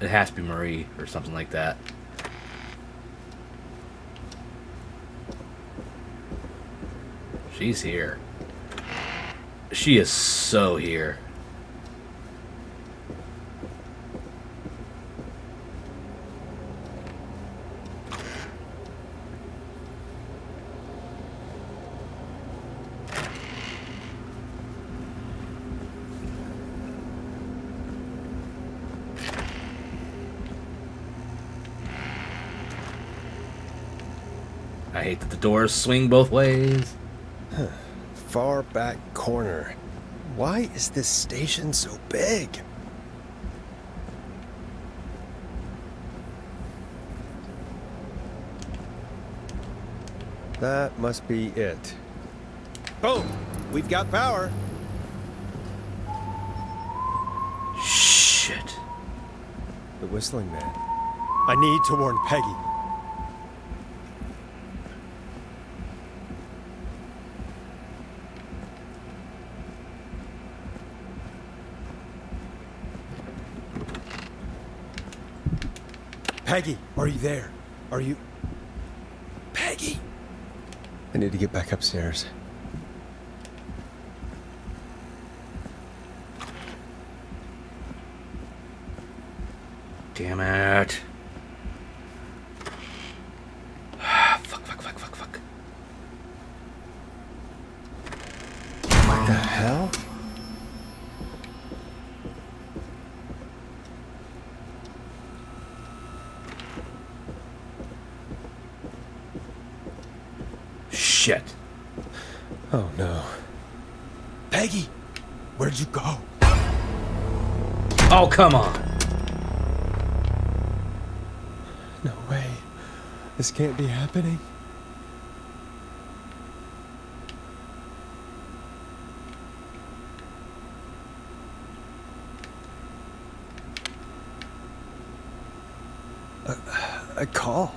It has to be Marie or something like that. She's here. She is so here. I hate that the doors swing both ways. Far back corner. Why is this station so big? That must be it. Boom! We've got power. Shit. The whistling man. I need to warn Peggy. Peggy, are you there? Are you... Peggy? I need to get back upstairs. Damn it. Fuck. What the hell? Shit. Oh no. Peggy! Where'd you go? Oh, come on. No way. This can't be happening. A call.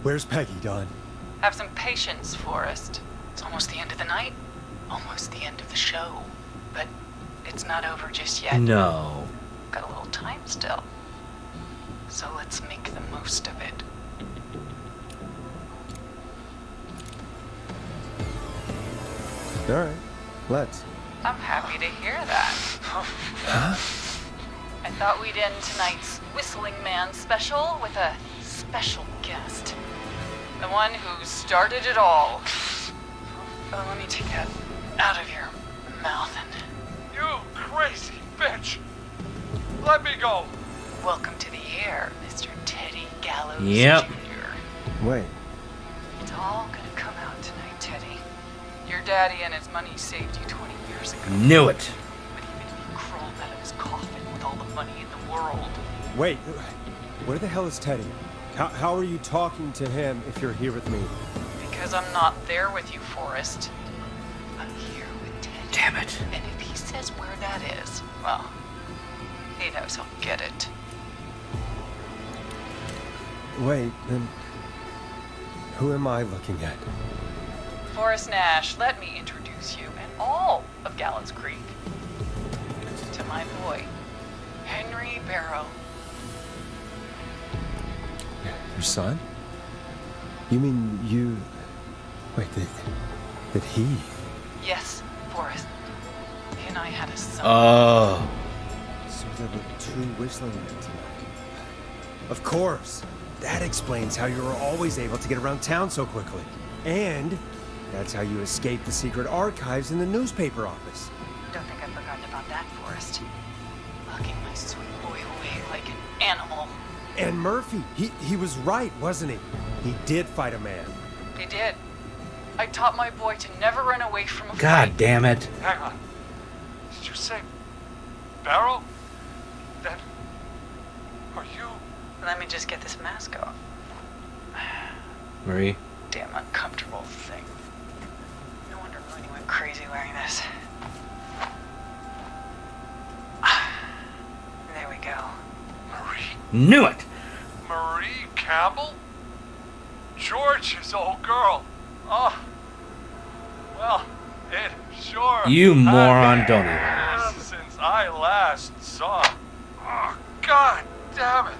Where's Peggy, Don? Have some patience, Forrest. It's almost the end of the night. Almost the end of the show. But it's not over just yet. No. Got a little time still. So let's make the most of it. All right, let's. I'm happy to hear that. Huh? I thought we'd end tonight's Whistling Man special with a special guest. The one who started it all. Oh, let me take that out of your mouth and... You crazy bitch! Let me go! Welcome to the air, Mr. Teddy Gallows Yep. Jr. Wait. It's all gonna come out tonight, Teddy. Your daddy and his money saved you 20 years ago. Knew it. But even if he crawled out of his coffin with all the money in the world... Wait. Where the hell is Teddy? How are you talking to him if you're here with me? Because I'm not there with you, Forrest. I'm here with Teddy. Damn it. And if he says where that is, well, he knows he'll get it. Wait, then who am I looking at? Forrest Nash, let me introduce you and all of Gallows Creek to my boy, Henry Barrow. Your son? You mean you... Wait, did he... Yes, Forrest. He and I had a son. Oh. So there were two whistling men tonight. Of course. That explains how you were always able to get around town so quickly. And that's how you escaped the secret archives in the newspaper office. Don't think I've forgotten about that, Forrest. Locking my sweet boy away like an animal. And Murphy, he was right, wasn't he? He did fight a man. He did. I taught my boy to never run away from a God fight. damn it. Hang on. Did you say Barrow? That... Are you... Let me just get this mask off. Marie. Damn uncomfortable thing. No wonder Mooney went crazy wearing this. There we go. Marie? Knew it. Marie Campbell? George's old girl. Oh. Well, it sure... You moron, has don't been since I last saw him. Oh, God damn it.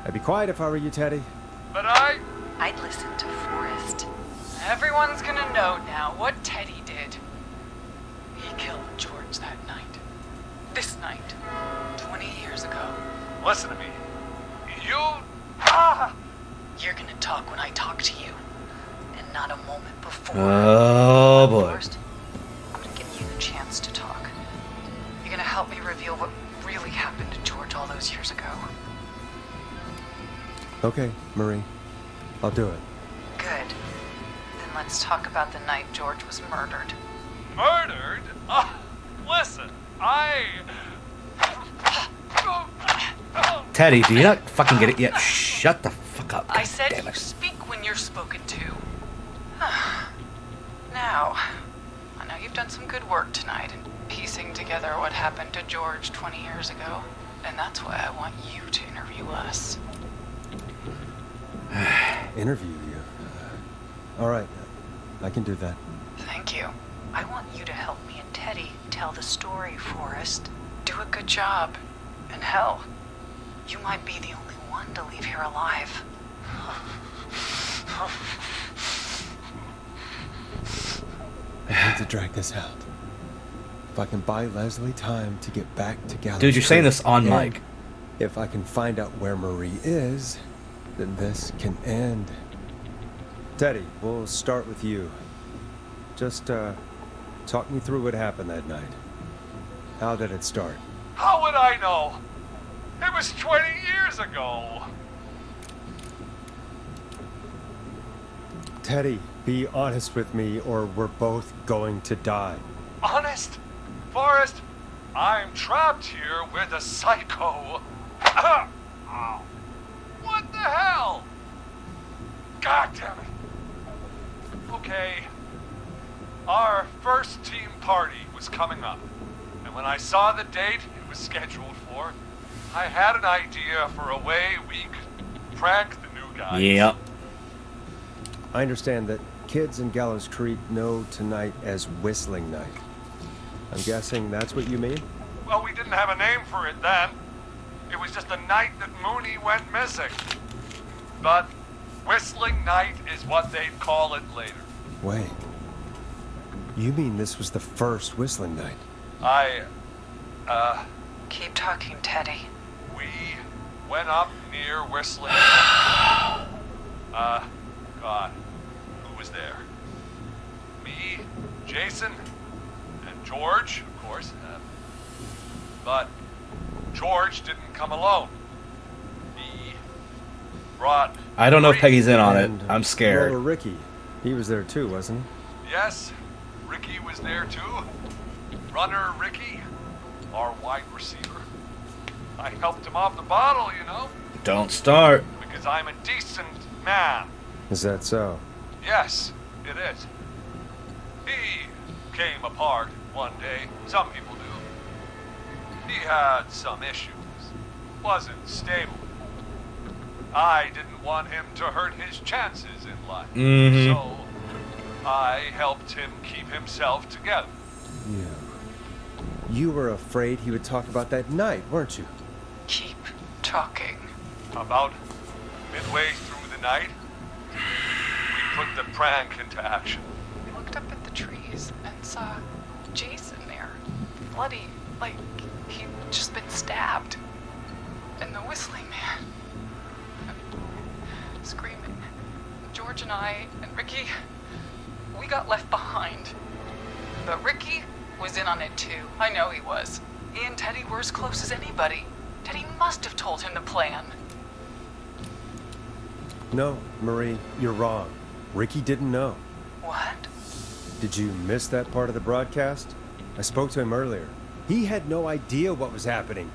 I'd be quiet if I were you, Teddy. But I'd listen to Forrest. Everyone's gonna know now what Teddy did. He killed George that night. This night. 20 years ago. Listen to me. You... You're gonna talk when I talk to you. And not a moment before. Oh, boy. First, I'm gonna give you the chance to talk. You're gonna help me reveal what really happened to George all those years ago. Okay, Marie. I'll do it. Good. Then let's talk about the night George was murdered. Murdered? Listen, Teddy, do you not fucking get it yet? Shut the fuck up. I said Damn you it. speak when you're spoken to. Now, I know you've done some good work tonight in piecing together what happened to George 20 years ago. And that's why I want you to interview us. Interview you. All right. I can do that. Thank Thank you. I want you to help me and Teddy tell the story, Forrest. Do a good job. And hell, you might be the only one to leave here alive. I hate to drag this out. If I can buy Leslie time to get back to Gallows Dude, you're saying Creek, this on and mic. If I can find out where Marie is, then this can end. Teddy, we'll start with you. Just, talk me through what happened that night. How did it start? How would I know? It was 20 years ago. Teddy, be honest with me or we're both going to die. Honest? Forrest, I'm trapped here with a psycho. Ow. What the hell? God damn it. Okay. Our first team party was coming up. And when I saw the date it was scheduled for, I had an idea for a way we could prank the new guys. Yep. I understand that kids in Gallows Creek know tonight as Whistling Night. I'm guessing that's what you mean? Well, we didn't have a name for it then. It was just the night that Mooney went missing. But Whistling Night is what they'd call it later. Wait. You mean this was the first Whistling Night? Keep talking, Teddy. We went up near Whistling Night. God. Who was there? Me, Jason, and George, of course. But George didn't come alone. He brought... I don't know if Peggy's in on it. And I'm scared. Well, Ricky. He was there too, wasn't he? Yes, Ricky was there too. Runner Ricky, our wide receiver. I helped him off the bottle, you know. Don't start. Because I'm a decent man. Is that so? Yes, it is. He came apart one day. Some people do. He had some issues. Wasn't stable. I didn't want him to hurt his chances in life. So I helped him keep himself together. You were afraid he would talk about that night, weren't you? Keep talking. About midway through the night, we put the prank into action. I looked up at the trees and saw Jason there. Bloody, like he'd just been stabbed. And the Whistling Man. Screaming. George and I and Ricky, we got left behind. But Ricky was in on it too. I know he was. He and Teddy were as close as anybody. Teddy must have told him the plan. No, Marie, you're wrong. Ricky didn't know. What? Did you miss that part of the broadcast? I spoke to him earlier. He had no idea what was happening.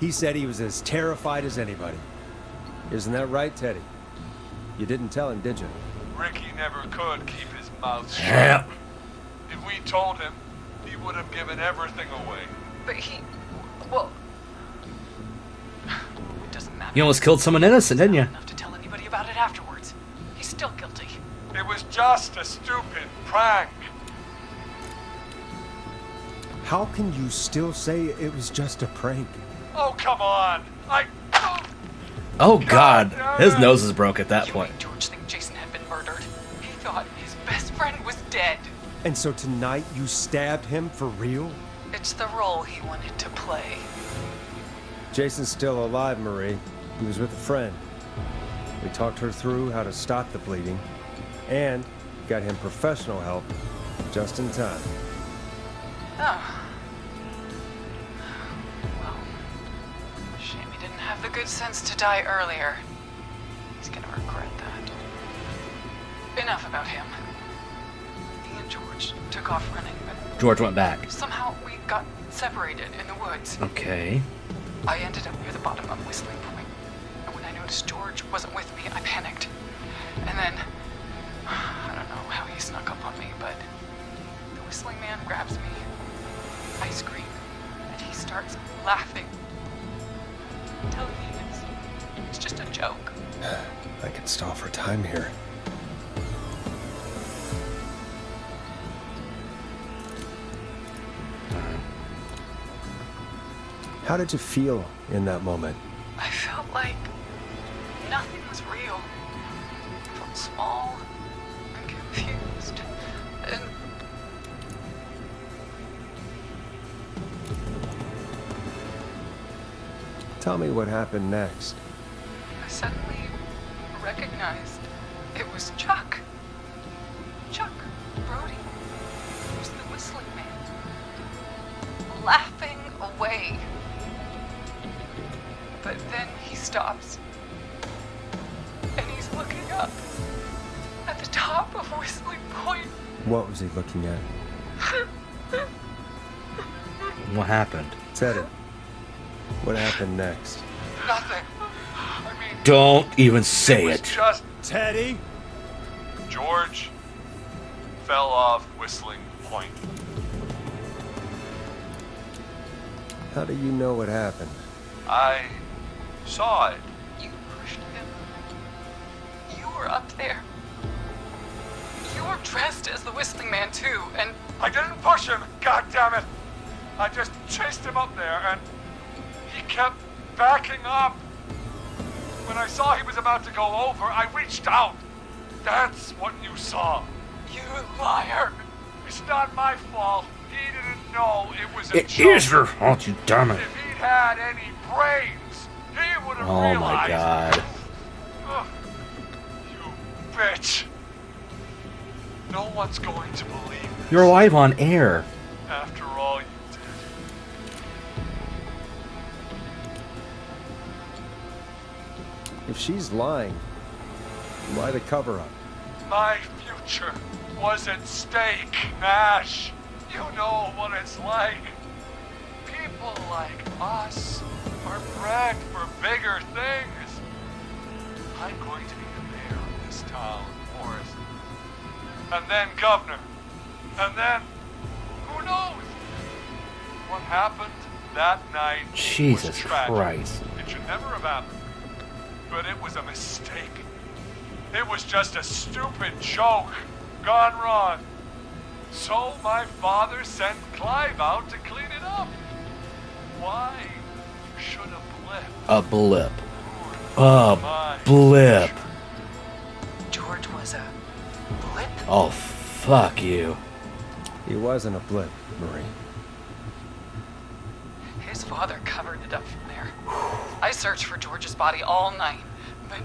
He said he was as terrified as anybody. Isn't that right, Teddy? You didn't tell him, did you? Ricky never could keep his mouth shut. Yeah. If we told him, he would have given everything away. But well, it doesn't matter. You almost killed someone innocent, didn't you? Enough to tell anybody about it afterwards. He's still guilty. It was just a stupid prank. How can you still say it was just a prank? Oh, come on. Oh God, his nose is broke at that You point. made George think Jason had been murdered. He thought his best friend was dead. And so tonight you stabbed him for real? It's the role he wanted to play. Jason's still alive, Marie. He was with a friend. We talked her through how to stop the bleeding and got him professional help just in time. Oh. Well, shame he didn't have the good sense to die earlier. He's gonna regret that. Enough about him. He and George took off running, but George went back. somehow we got separated in the woods. Okay. I ended up near the bottom of Whistling Point, and when I noticed George wasn't with me, I panicked. And then, I don't know how he snuck up on me, but the Whistling Man grabs me. I scream, and he starts laughing, telling me it's just a joke. I can stall for time here. How did you feel in that moment? I felt like nothing was real. I felt small and confused. And Tell me what happened next. I suddenly recognized it was Chuck. Chuck Brody. He was the whistling man. Laughing away. But then he stops. And he's looking up at the top of Whistling Point. What was he looking at? What happened? Teddy, what happened next? Nothing. I mean, Don't even say was it. just Teddy? George fell off Whistling Point. How do you know what happened? I saw it. You pushed him. You were up there. You were dressed as the Whistling Man too, and I didn't push him, god damn it! I just chased him up there and he kept backing up. When I saw he was about to go over, I reached out. That's what you saw. you liar. It's not my fault. He didn't know it was a It joke. is your fault, you dumb it. If he'd had any brains, he would have Oh realized. my god. Ugh, you bitch. No one's going to believe this. You're live on air. After all you did. If she's lying, why the cover-up? My future was at stake, Ash. You know what it's like. People like us are bred for bigger things. I'm going to be the mayor of this town, Forrest. And then governor. And then, who knows? What happened that night Jesus was tragic. Christ. It should never have happened. But it was a mistake. It was just a stupid joke gone wrong. So my father sent Clive out to clean it up. Why should a blip? A blip. ruin A my blip. future? George was a blip. Oh, fuck you. He wasn't a blip, Marie. His father covered it up from there. I searched for George's body all night, but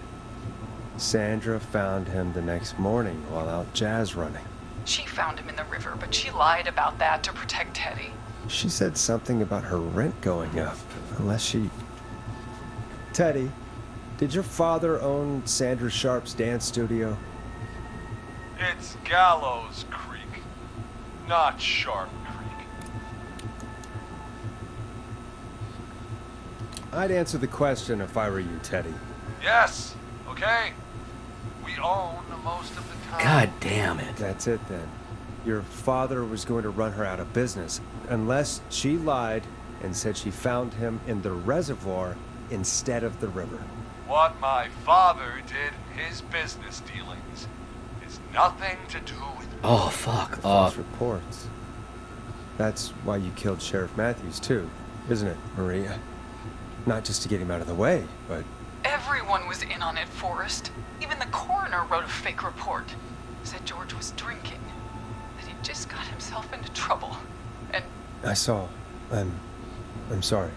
Sandra found him the next morning while out jazz running. she found him in the river, but she lied about that to protect Teddy. She said something about her rent going up, unless she... Teddy, did your father own Sandra Sharp's dance studio? It's Gallows Creek, not Sharp Creek. I'd answer the question if I were you, Teddy. Yes, okay. We own most of the town. God damn it. That's it then. Your father was going to run her out of business, unless she lied and said she found him in the reservoir instead of the river. What my father did in his business dealings is nothing to do with Oh, fuck. False reports. That's why you killed Sheriff Matthews, too, isn't it, Maria? Not just to get him out of the way, but... Everyone was in on it, Forrest. Even the coroner wrote a fake report. Said George was drinking. That he just got himself into trouble. And I saw. I'm sorry.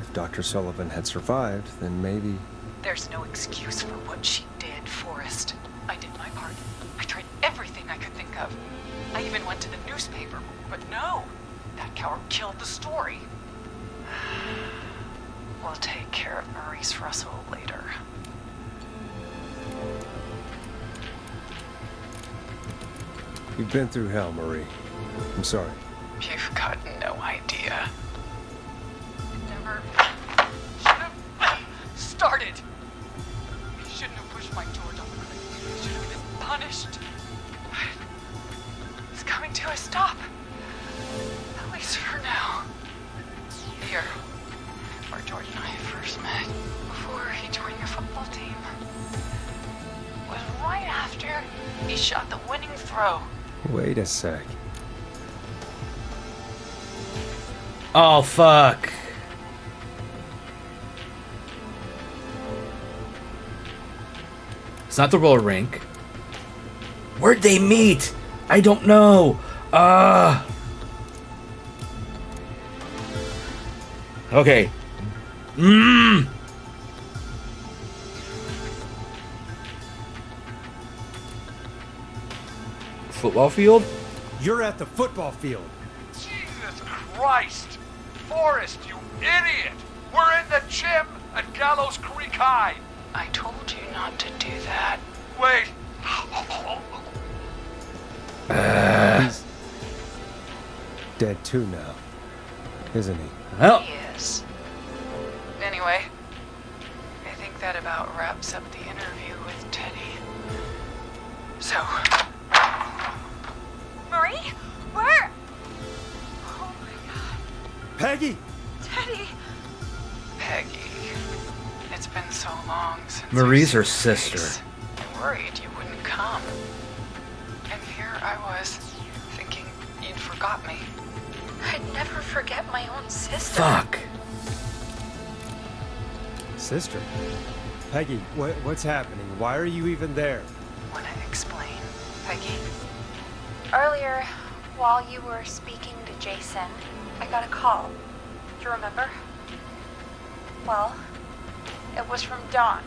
If Dr. Sullivan had survived, then maybe... there's no excuse for what she did, Forrest. I did my part. I tried everything I could think of. I even went to the newspaper, but no. That coward killed the story. We'll take care of Maurice Russell later. You've been through hell, Marie. I'm sorry. You've got no idea. It never should have started. He shouldn't have pushed my George off the cliff. He should have been punished. He's coming to a stop. At least for now. Here, where George and I first met, before he joined your football team, was right after he shot the winning throw. Wait a sec. Oh, fuck. It's not the roller rink. Where'd they meet? I don't know. Okay. Football field? You're at the football field. Jesus Christ! Forrest, you idiot! We're in the gym at Gallows Creek High! I told you not to do that. Wait! He's dead too now, isn't he? Well, He is. Anyway, I think that about wraps up the interview with Teddy. So, Marie? Where? Oh my god. Peggy! Teddy! Peggy, it's been so long since Marie's I've her seen your sister. face. I worried you wouldn't come. And here I was, thinking you'd forgot me. I'd never forget my own sister. fuck. Sister? Peggy, what's happening? Why are you even there? Wanna explain, Peggy? Earlier, while you were speaking to Jason, I got a call. Do you remember? Well, it was from Dawn.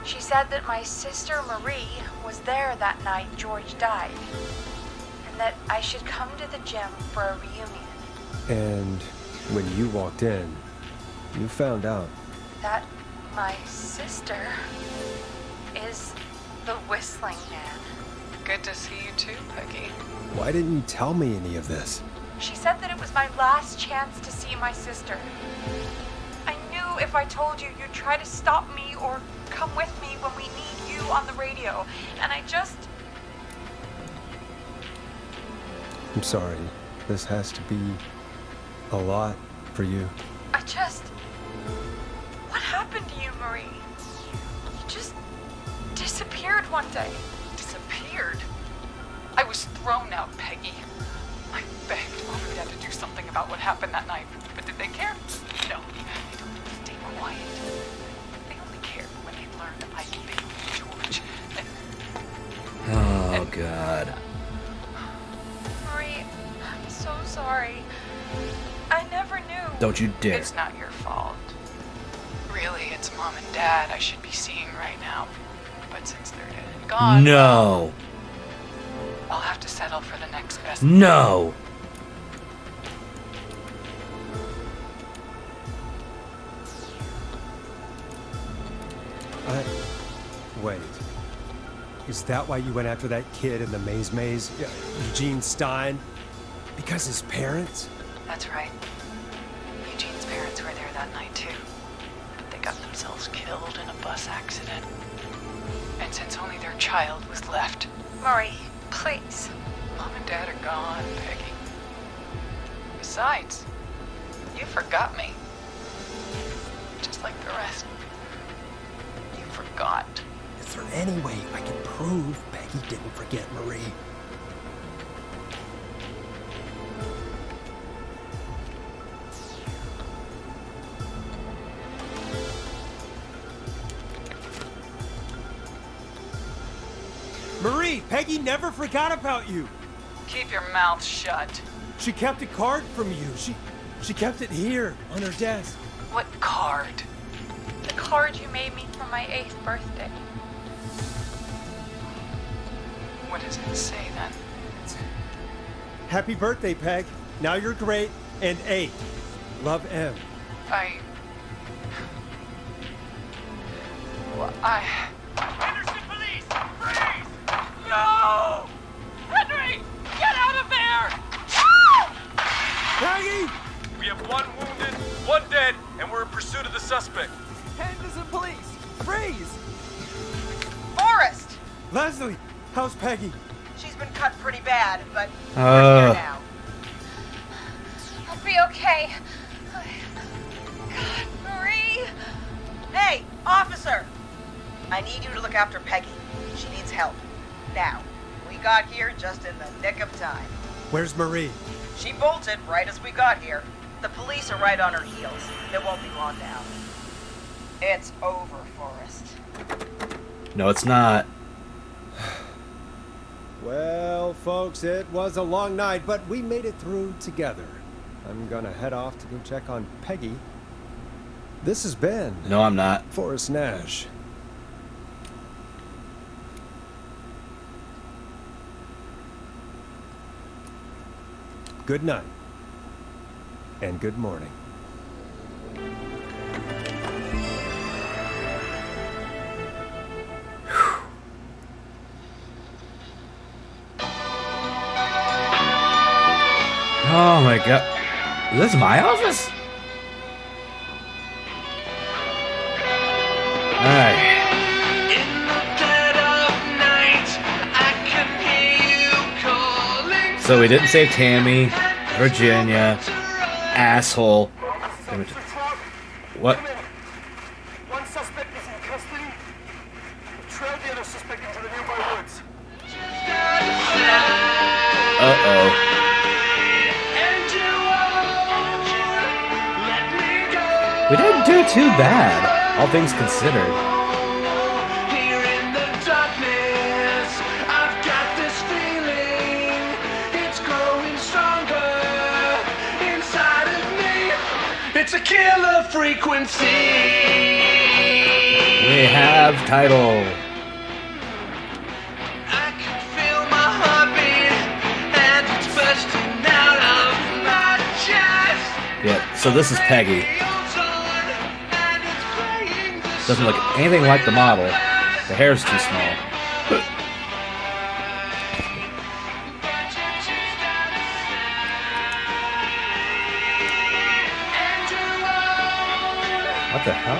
She said that my sister Marie was there that night George died, and that I should come to the gym for a reunion. And when you walked in, you found out. That my sister is the Whistling Man. Good to see you too, Peggy. Why didn't you tell me any of this? She said that it was my last chance to see my sister. I knew if I told you, you'd try to stop me or come with me when we need you on the radio. And I just... I'm sorry. This has to be a lot for you. What happened to you, Marie? You just disappeared one day. Disappeared? I was thrown out, Peggy. I begged Mom and Dad to do something about what happened that night, but did they care? No. They told me to stay quiet. They only cared when they learned that I'd been with George. Oh, God. Marie, I'm so sorry. I never knew. Don't you dare. It's not your fault. Really, it's Mom and Dad I should be seeing right now. But since they're dead and gone, No. I'll have to settle for the next best. No. Wait. Is that why you went after that kid in the maze? Eugene Stein? Because his parents? That's right. Eugene's parents were there that night too. But they got themselves killed in a bus accident. And since only their child was left, Marie, please. Mom and Dad are gone, Peggy. Besides, you forgot me. Just like the rest. You forgot. Is there any way I can prove Peggy didn't forget Marie? Marie, Peggy never forgot about you. Keep your mouth shut. She kept a card from you. She kept it here on her desk. What card? The card you made me for my 8th birthday. What does it say then? Happy birthday, Peg. Now you're great and 8. Love, M. Henderson police! Freeze! No! Henry! Get out of there! Peggy! We have 1 wounded, 1 dead, and we're in pursuit of the suspect. Henderson police! Freeze! Forrest! Leslie, how's Peggy? She's been cut pretty bad, but we're here now. I'll be okay. God, Marie! Hey, officer! I need you to look after Peggy. She needs help. Now. We got here just in the nick of time. Where's Marie? She bolted right as we got here. The police are right on her heels. It won't be long now. It's over, Forrest. No, it's not. Well, folks, it was a long night, but we made it through together. I'm gonna head off to go check on Peggy. This has been... No, I'm not. Forrest Nash. Good night. And good morning. Oh my god. Is this my office? Alright. So we didn't save Tammy, Virginia, asshole. What? One suspect is in custody. Trail the other suspect into the nearby woods. Uh-oh. We didn't do too bad, all things considered. Here in the darkness, I've got this feeling. It's growing stronger inside of me. It's a killer frequency. We have title. I can feel my heartbeat, and it's bursting out of my chest. Yeah, so this is Peggy. Doesn't look anything like the model. The hair's too small. What the hell?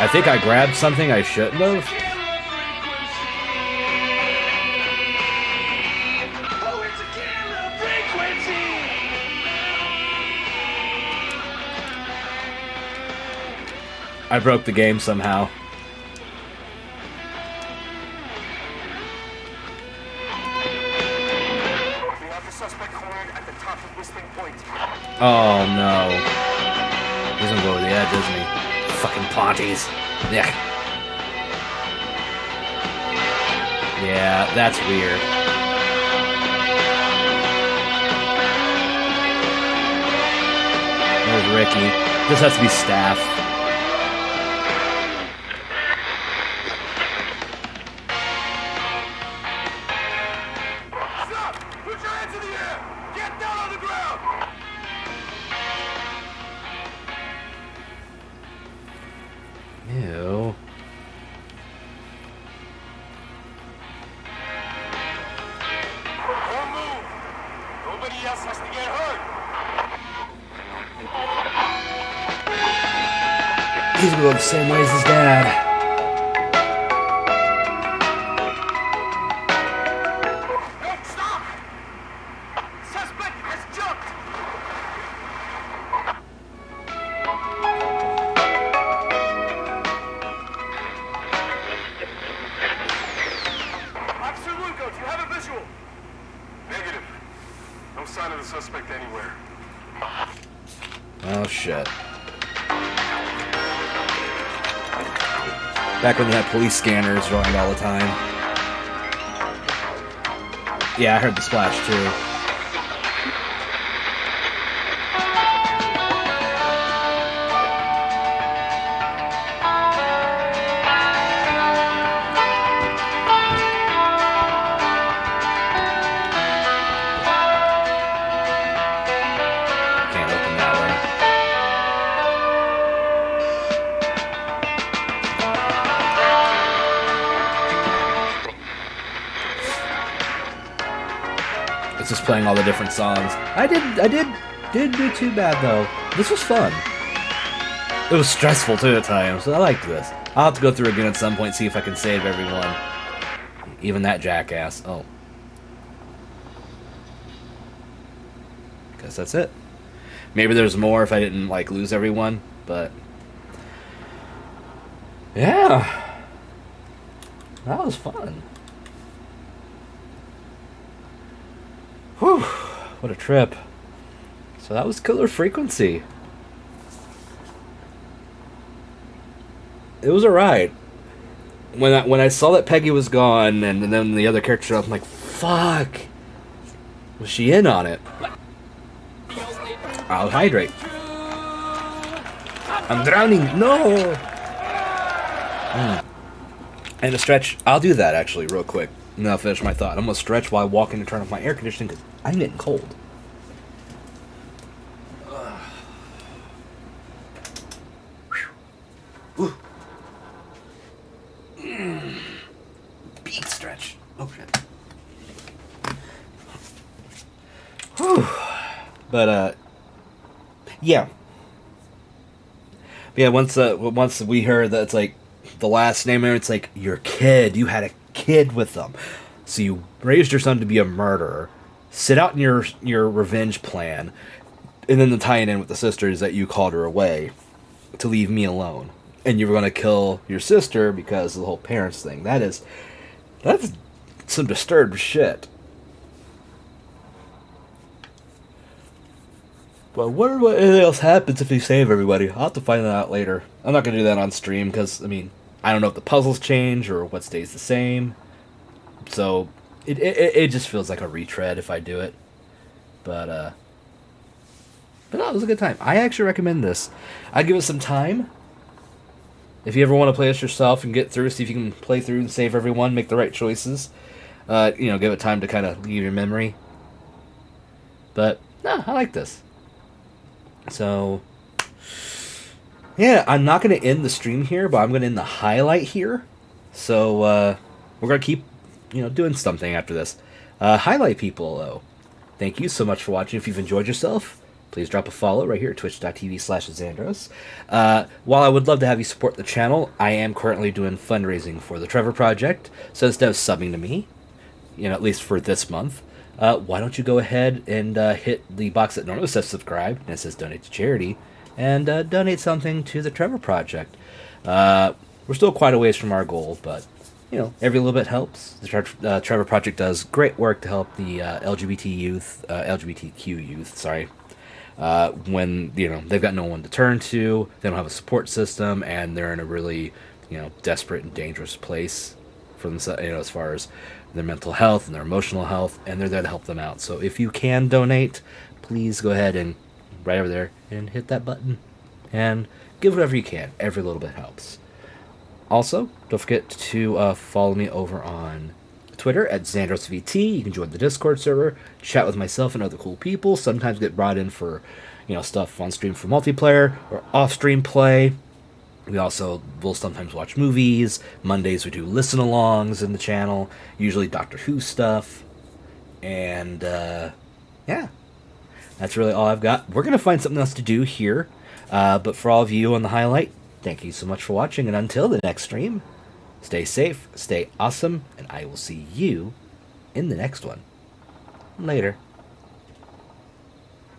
I think I grabbed something I shouldn't have. I broke the game somehow. We have the suspect cornered at the top of Whistling Point. Oh no. He's gonna go over the edge, isn't he? Fucking Ponties. Yeah. Yeah, that's weird. There's Ricky. This has to be staff. Stop! Put your hands in the air! Get down on the ground! Ew. Don't move! Nobody else has to get hurt! He's gonna go the same way as his dad. No, stop! Suspect has jumped! Officer Lugo, do you have a visual? Negative. No sign of the suspect anywhere. Oh shit. Back when they had police scanners around all the time. Yeah, I heard the splash too. Can't open that one. It's just playing all the different songs. I didn't do too bad though. This was fun. It was stressful too at times. I liked this. I'll have to go through again at some point, see if I can save everyone. Even that jackass. Oh. Guess that's it. Maybe there's more if I didn't like lose everyone, but yeah. That was fun. Whew, what a trip. So that was Killer Frequency. It was alright. When I saw that Peggy was gone and then the other character, I'm like, fuck. Was she in on it? I'll hydrate. I'm drowning. No. And a stretch. I'll do that actually real quick. And then I'll finish my thought. I'm going to stretch while walking and turn off my air conditioning because I'm getting cold. Beat stretch. Oh shit. Whew. But yeah. Yeah, once we heard that it's like the last name, it's like your kid. You had a kid with them, so you raised your son to be a murderer. Sit out in your revenge plan, and then the tying in with the sister is that you called her away to leave me alone, and you were going to kill your sister because of the whole parents thing. That's some disturbed shit. But what else happens if you save everybody? I'll have to find that out later. I'm not going to do that on stream because, I mean, I don't know if the puzzles change or what stays the same. So, it just feels like a retread if I do it. But no, it was a good time. I actually recommend this. I'd give it some time. If you ever want to play this yourself and get through, see if you can play through and save everyone, make the right choices. Give it time to kind of leave your memory. But, no, I like this. So, yeah, I'm not going to end the stream here, but I'm going to end the highlight here. So, we're going to keep, doing something after this. Highlight people, though. Thank you so much for watching. If you've enjoyed yourself, please drop a follow right here at twitch.tv/Xandros. While I would love to have you support the channel, I am currently doing fundraising for the Trevor Project. So instead of subbing to me, at least for this month, why don't you go ahead and hit the box that normally says subscribe, and it says donate to charity, and donate something to the Trevor Project. We're still quite a ways from our goal, but, every little bit helps. The Trevor Project does great work to help the LGBTQ youth, when, they've got no one to turn to, they don't have a support system, and they're in a really, desperate and dangerous place for themselves, as far as their mental health and their emotional health, and they're there to help them out. So if you can donate, please go ahead and right over there and hit that button and give whatever you can. Every little bit helps. Also, don't forget to follow me over on Twitter at XandrosVT. You can join the Discord server, chat with myself and other cool people, sometimes get brought in for, stuff on stream for multiplayer or off-stream play. We also will sometimes watch movies. Mondays we do listen-alongs in the channel, usually Doctor Who stuff. And, yeah, that's really all I've got. We're going to find something else to do here. But for all of you on the highlight, thank you so much for watching. And until the next stream, stay safe, stay awesome, and I will see you in the next one. Later.